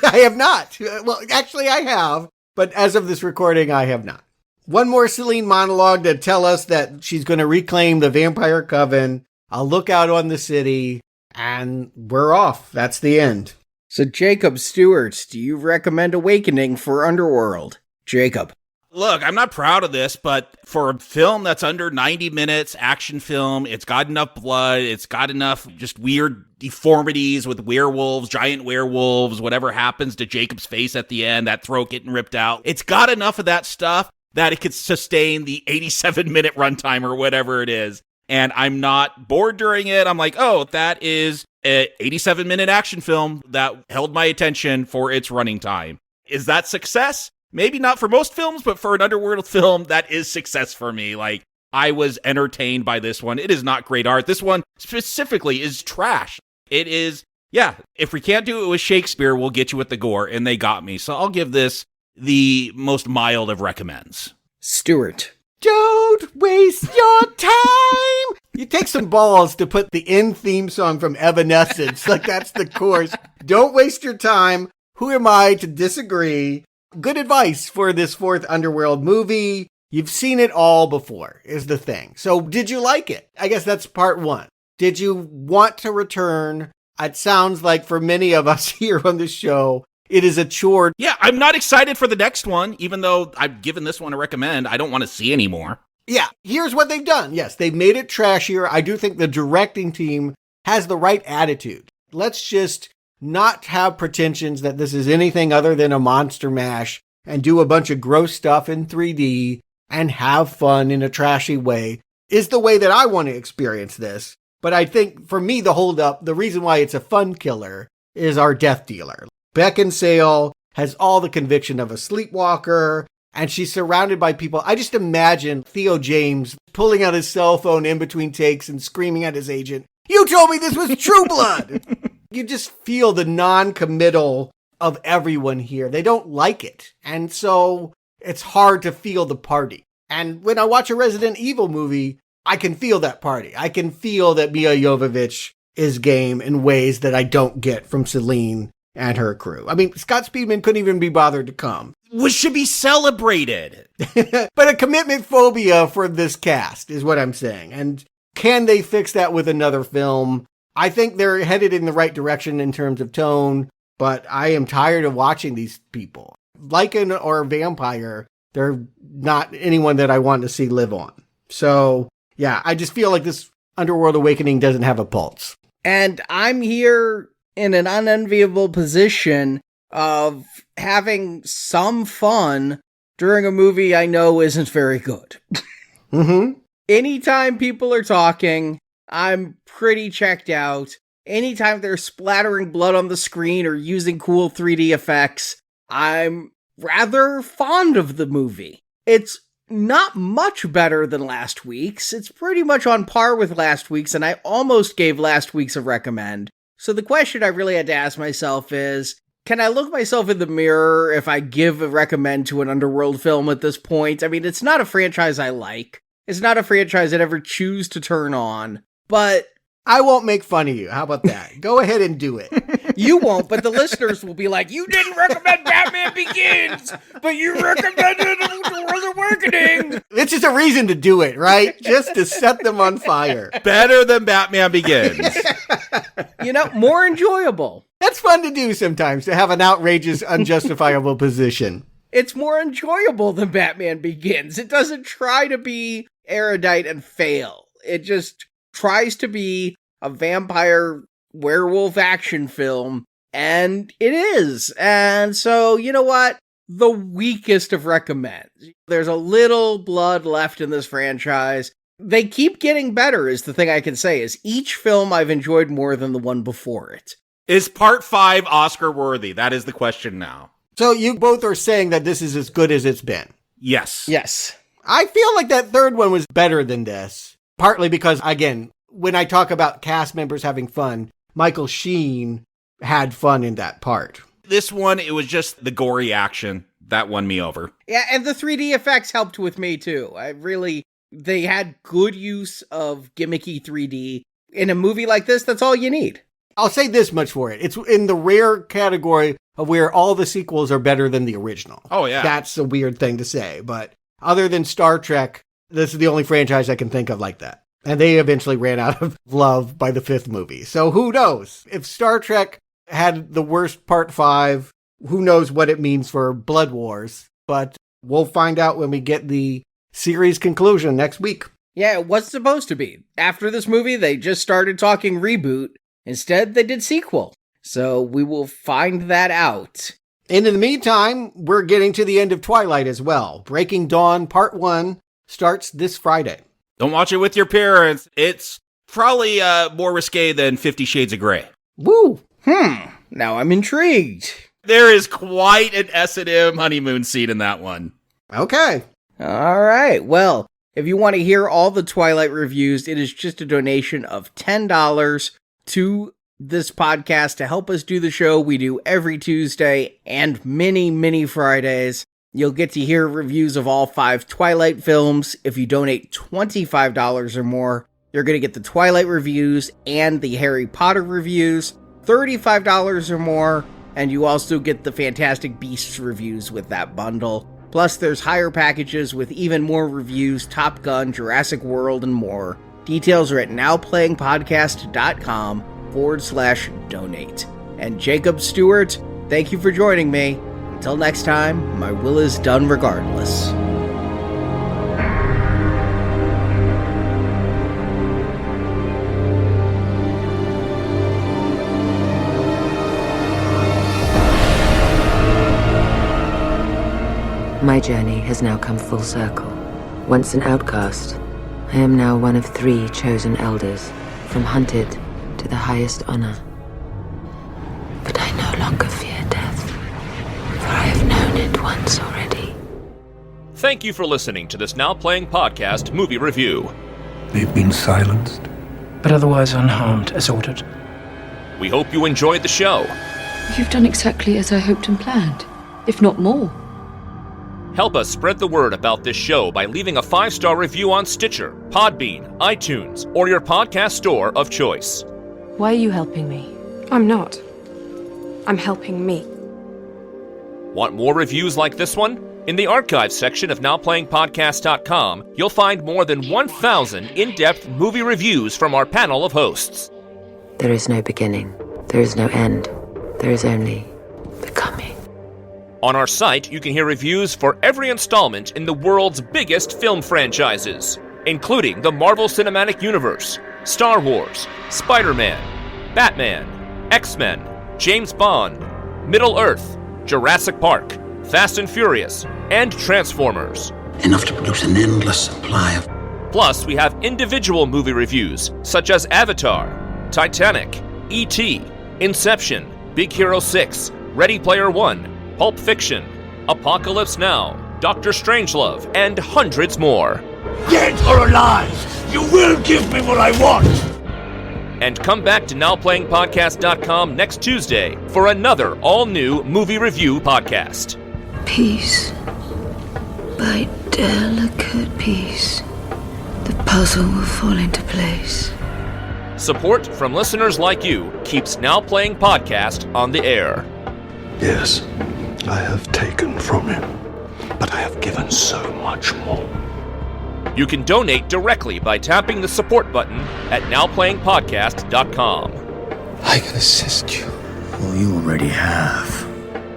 I have not. Well, actually I have, but as of this recording, I have not. One more Selene monologue to tell us that she's going to reclaim the vampire coven. I'll look out on the city, and we're off. That's the end. So Jacob Stewart, do you recommend Awakening for Underworld? Jacob. Look, I'm not proud of this, but for a film that's under 90 minutes, action film, it's got enough blood, it's got enough just weird deformities with werewolves, giant werewolves, whatever happens to Jacob's face at the end, that throat getting ripped out. It's got enough of that stuff that it could sustain the 87-minute runtime or whatever it is. And I'm not bored during it. I'm like, oh, that is an 87-minute action film that held my attention for its running time. Is that success? Maybe not for most films, but for an Underworld film, that is success for me. Like, I was entertained by this one. It is not great art. This one specifically is trash. It is, yeah, if we can't do it with Shakespeare, we'll get you with the gore, and they got me. So I'll give this the most mild of recommends. Stewart. Don't waste your time. You take some balls to put the end theme song from Evanescence. Like, that's the chorus. Don't waste your time. Who am I to disagree? Good advice for this fourth Underworld movie. You've seen it all before, is the thing. So did you like it? I guess that's part one. Did you want to return? It sounds like for many of us here on the show, it is a chore. Yeah, I'm not excited for the next one, even though I've given this one a recommend. I don't want to see anymore. Yeah, here's what they've done. Yes, they've made it trashier. I do think the directing team has the right attitude. Let's just not have pretensions that this is anything other than a monster mash and do a bunch of gross stuff in 3D and have fun in a trashy way is the way that I want to experience this. But I think for me, the holdup, the reason why it's a fun killer is our death dealer. Beckinsale has all the conviction of a sleepwalker, and she's surrounded by people. I just imagine Theo James pulling out his cell phone in between takes and screaming at his agent, "You told me this was True Blood!" You just feel the non-committal of everyone here. They don't like it. And so it's hard to feel the party. And when I watch a Resident Evil movie, I can feel that party. I can feel that Milla Jovovich is game in ways that I don't get from Selene and her crew. I mean, Scott Speedman couldn't even be bothered to come. Which should be celebrated. But a commitment phobia for this cast is what I'm saying. And can they fix that with another film? I think they're headed in the right direction in terms of tone, but I am tired of watching these people. Lycan or vampire, they're not anyone that I want to see live on. So, yeah, I just feel like this Underworld Awakening doesn't have a pulse. And I'm here in an unenviable position of having some fun during a movie I know isn't very good. Mm-hmm. Anytime people are talking, I'm pretty checked out. Anytime they're splattering blood on the screen or using cool 3D effects, I'm rather fond of the movie. It's not much better than last week's. It's pretty much on par with last week's, and I almost gave last week's a recommend. So the question I really had to ask myself is, can I look myself in the mirror if I give a recommend to an Underworld film at this point? I mean, it's not a franchise I like. It's not a franchise I'd ever choose to turn on. But I won't make fun of you. How about that? Go ahead and do it. You won't, but the listeners will be like, you didn't recommend Batman Begins, but you recommended Underworld Awakening. It's just a reason to do it, right? Just to set them on fire. Better than Batman Begins. You know, more enjoyable. That's fun to do sometimes, to have an outrageous, unjustifiable position. it's more enjoyable than Batman Begins. It doesn't try to be erudite and fail. It just tries to be a vampire werewolf action film, and it is. And so, you know what? The weakest of recommends. There's a little blood left in this franchise. They keep getting better, is the thing I can say, is each film I've enjoyed more than the one before it. Is part 5 Oscar worthy? That is the question now. So you both are saying that this is as good as it's been. Yes. Yes. I feel like that third one was better than this. Partly because, again, when I talk about cast members having fun, Michael Sheen had fun in that part. This one, it was just the gory action that won me over. Yeah, and the 3D effects helped with me too. They had good use of gimmicky 3D. In a movie like this, that's all you need. I'll say this much for it. It's in the rare category of where all the sequels are better than the original. Oh, yeah. That's a weird thing to say, but other than Star Trek, this is the only franchise I can think of like that. And they eventually ran out of love by the 5th movie. So who knows? If Star Trek had the worst part 5, who knows what it means for Blood Wars. But we'll find out when we get the series conclusion next week. Yeah, it was supposed to be. After this movie, they just started talking reboot. Instead, they did sequel. So we will find that out. And in the meantime, we're getting to the end of Twilight as well. Breaking Dawn Part 1 starts this Friday. Don't watch it with your parents. It's probably more risque than 50 Shades of Grey. Woo! Now I'm intrigued. There is quite an S&M honeymoon scene in that one. Okay. All right. Well, if you want to hear all the Twilight reviews, it is just a donation of $10 to this podcast to help us do the show we do every Tuesday and many Fridays. You'll get to hear reviews of all 5 Twilight films. If you donate $25 or more, you're going to get the Twilight reviews and the Harry Potter reviews. $35 or more, and you also get the Fantastic Beasts reviews with that bundle. Plus, there's higher packages with even more reviews, Top Gun, Jurassic World, and more. Details are at nowplayingpodcast.com/donate. And Jacob Stewart, thank you for joining me. Until next time, my will is done regardless. My journey has now come full circle. Once an outcast, I am now one of 3 chosen elders, from hunted to the highest honor. But I no longer fear death, for I have known it once already. Thank you for listening to this Now Playing Podcast movie review. They've been silenced, but otherwise unharmed, as ordered. We hope you enjoyed the show. You've done exactly as I hoped and planned, if not more. Help us spread the word about this show by leaving a 5-star review on Stitcher, Podbean, iTunes, or your podcast store of choice. Why are you helping me? I'm not. I'm helping me. Want more reviews like this one? In the archives section of NowPlayingPodcast.com, you'll find more than 1,000 in-depth movie reviews from our panel of hosts. There is no beginning. There is no end. There is only becoming. On our site, you can hear reviews for every installment in the world's biggest film franchises, including the Marvel Cinematic Universe, Star Wars, Spider-Man, Batman, X-Men, James Bond, Middle-earth, Jurassic Park, Fast and Furious, and Transformers. Enough to produce an endless supply of... Plus, we have individual movie reviews, such as Avatar, Titanic, E.T., Inception, Big Hero 6, Ready Player One, Pulp Fiction, Apocalypse Now, Dr. Strangelove, and hundreds more. Dead or alive, you will give me what I want! And come back to NowPlayingPodcast.com next Tuesday for another all-new movie review podcast. Piece by delicate piece, the puzzle will fall into place. Support from listeners like you keeps Now Playing Podcast on the air. Yes, I have taken from him, but I have given so much more. You can donate directly by tapping the support button at NowPlayingPodcast.com. I can assist you. Well, you already have.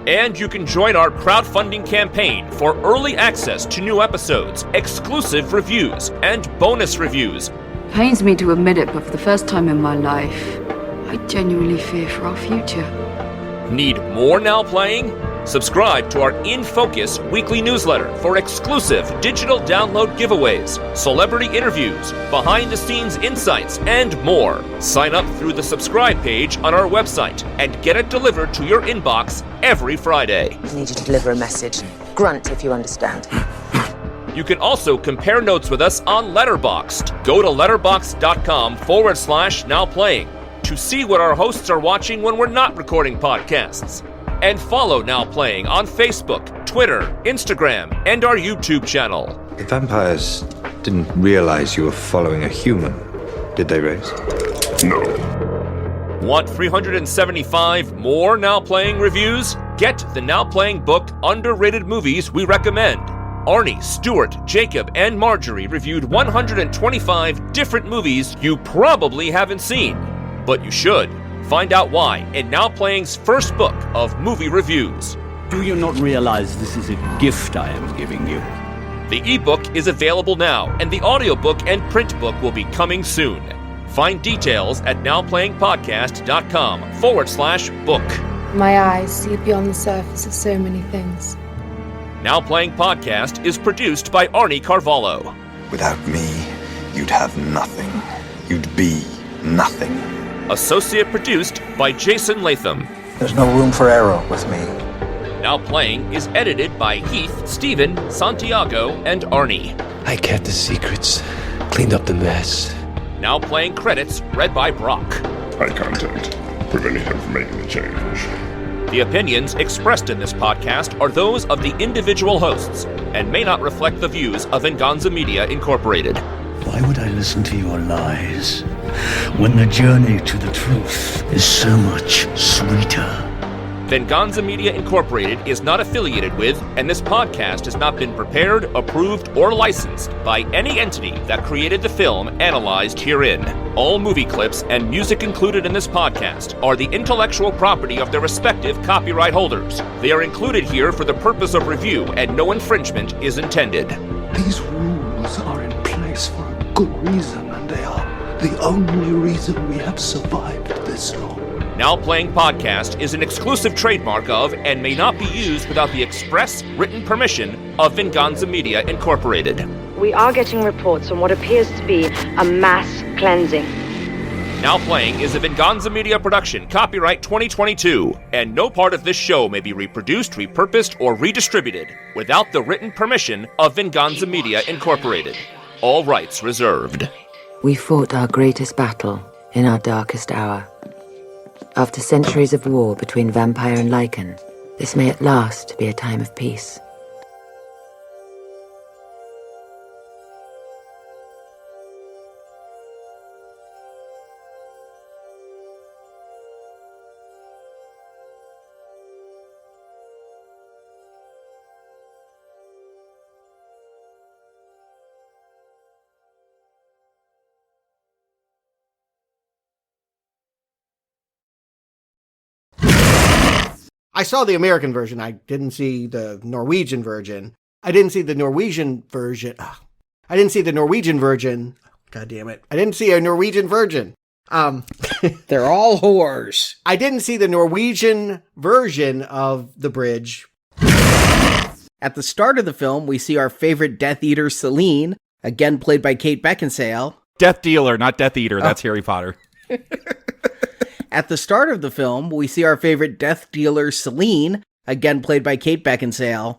And you can join our crowdfunding campaign for early access to new episodes, exclusive reviews, and bonus reviews. Pains me to admit it, but for the first time in my life, I genuinely fear for our future. Need more Now Playing? Subscribe to our In Focus weekly newsletter for exclusive digital download giveaways, celebrity interviews, behind-the-scenes insights, and more. Sign up through the subscribe page on our website and get it delivered to your inbox every Friday. I need you to deliver a message. Grunt if you understand. You can also compare notes with us on Letterboxd. Go to letterboxd.com/nowplaying to see what our hosts are watching when we're not recording podcasts. And follow Now Playing on Facebook, Twitter, Instagram, and our YouTube channel. The vampires didn't realize you were following a human, did they, Race? No. Want 375 more Now Playing reviews? Get the Now Playing book, Underrated Movies We Recommend. Arnie, Stuart, Jacob, and Marjorie reviewed 125 different movies you probably haven't seen, but you should. Find out why in Now Playing's first book of movie reviews. Do you not realize this is a gift I am giving you? The ebook is available now, and the audiobook and print book will be coming soon. Find details at nowplayingpodcast.com/book. My eyes see beyond the surface of so many things. Now Playing Podcast is produced by Arnie Carvalho. Without me, you'd have nothing. You'd be nothing. Associate produced by Jason Latham. There's no room for error with me. Now Playing is edited by Heath, Stephen, Santiago, and Arnie. I kept the secrets, cleaned up the mess. Now Playing credits read by Brock. Eye contact. Preventing him from making the change. The opinions expressed in this podcast are those of the individual hosts and may not reflect the views of Venganza Media Incorporated. Why would I listen to your lies when the journey to the truth is so much sweeter? Venganza Media Incorporated is not affiliated with, and this podcast has not been prepared, approved, or licensed by any entity that created the film analyzed herein. All movie clips and music included in this podcast are the intellectual property of their respective copyright holders. They are included here for the purpose of review, and no infringement is intended. These rules are in place for a good reason, and they are the only reason we have survived this long. Now Playing Podcast is an exclusive trademark of and may not be used without the express written permission of Venganza Media Incorporated. We are getting reports on what appears to be a mass cleansing. Now Playing is a Venganza Media production, copyright 2022, and no part of this show may be reproduced, repurposed, or redistributed without the written permission of Venganza Media Incorporated. All rights reserved. We fought our greatest battle in our darkest hour. After centuries of war between vampire and Lycan, this may at last be a time of peace. I saw the American version. I didn't see the Norwegian version. I didn't see the Norwegian version. God damn it. I didn't see a Norwegian version. They're all whores. I didn't see the Norwegian version of The Bridge. At the start of the film, we see our favorite Death Eater, Selene, again played by Kate Beckinsale. Death Dealer, not Death Eater. That's Harry Potter. At the start of the film, we see our favorite Death Dealer, Selene, again played by Kate Beckinsale.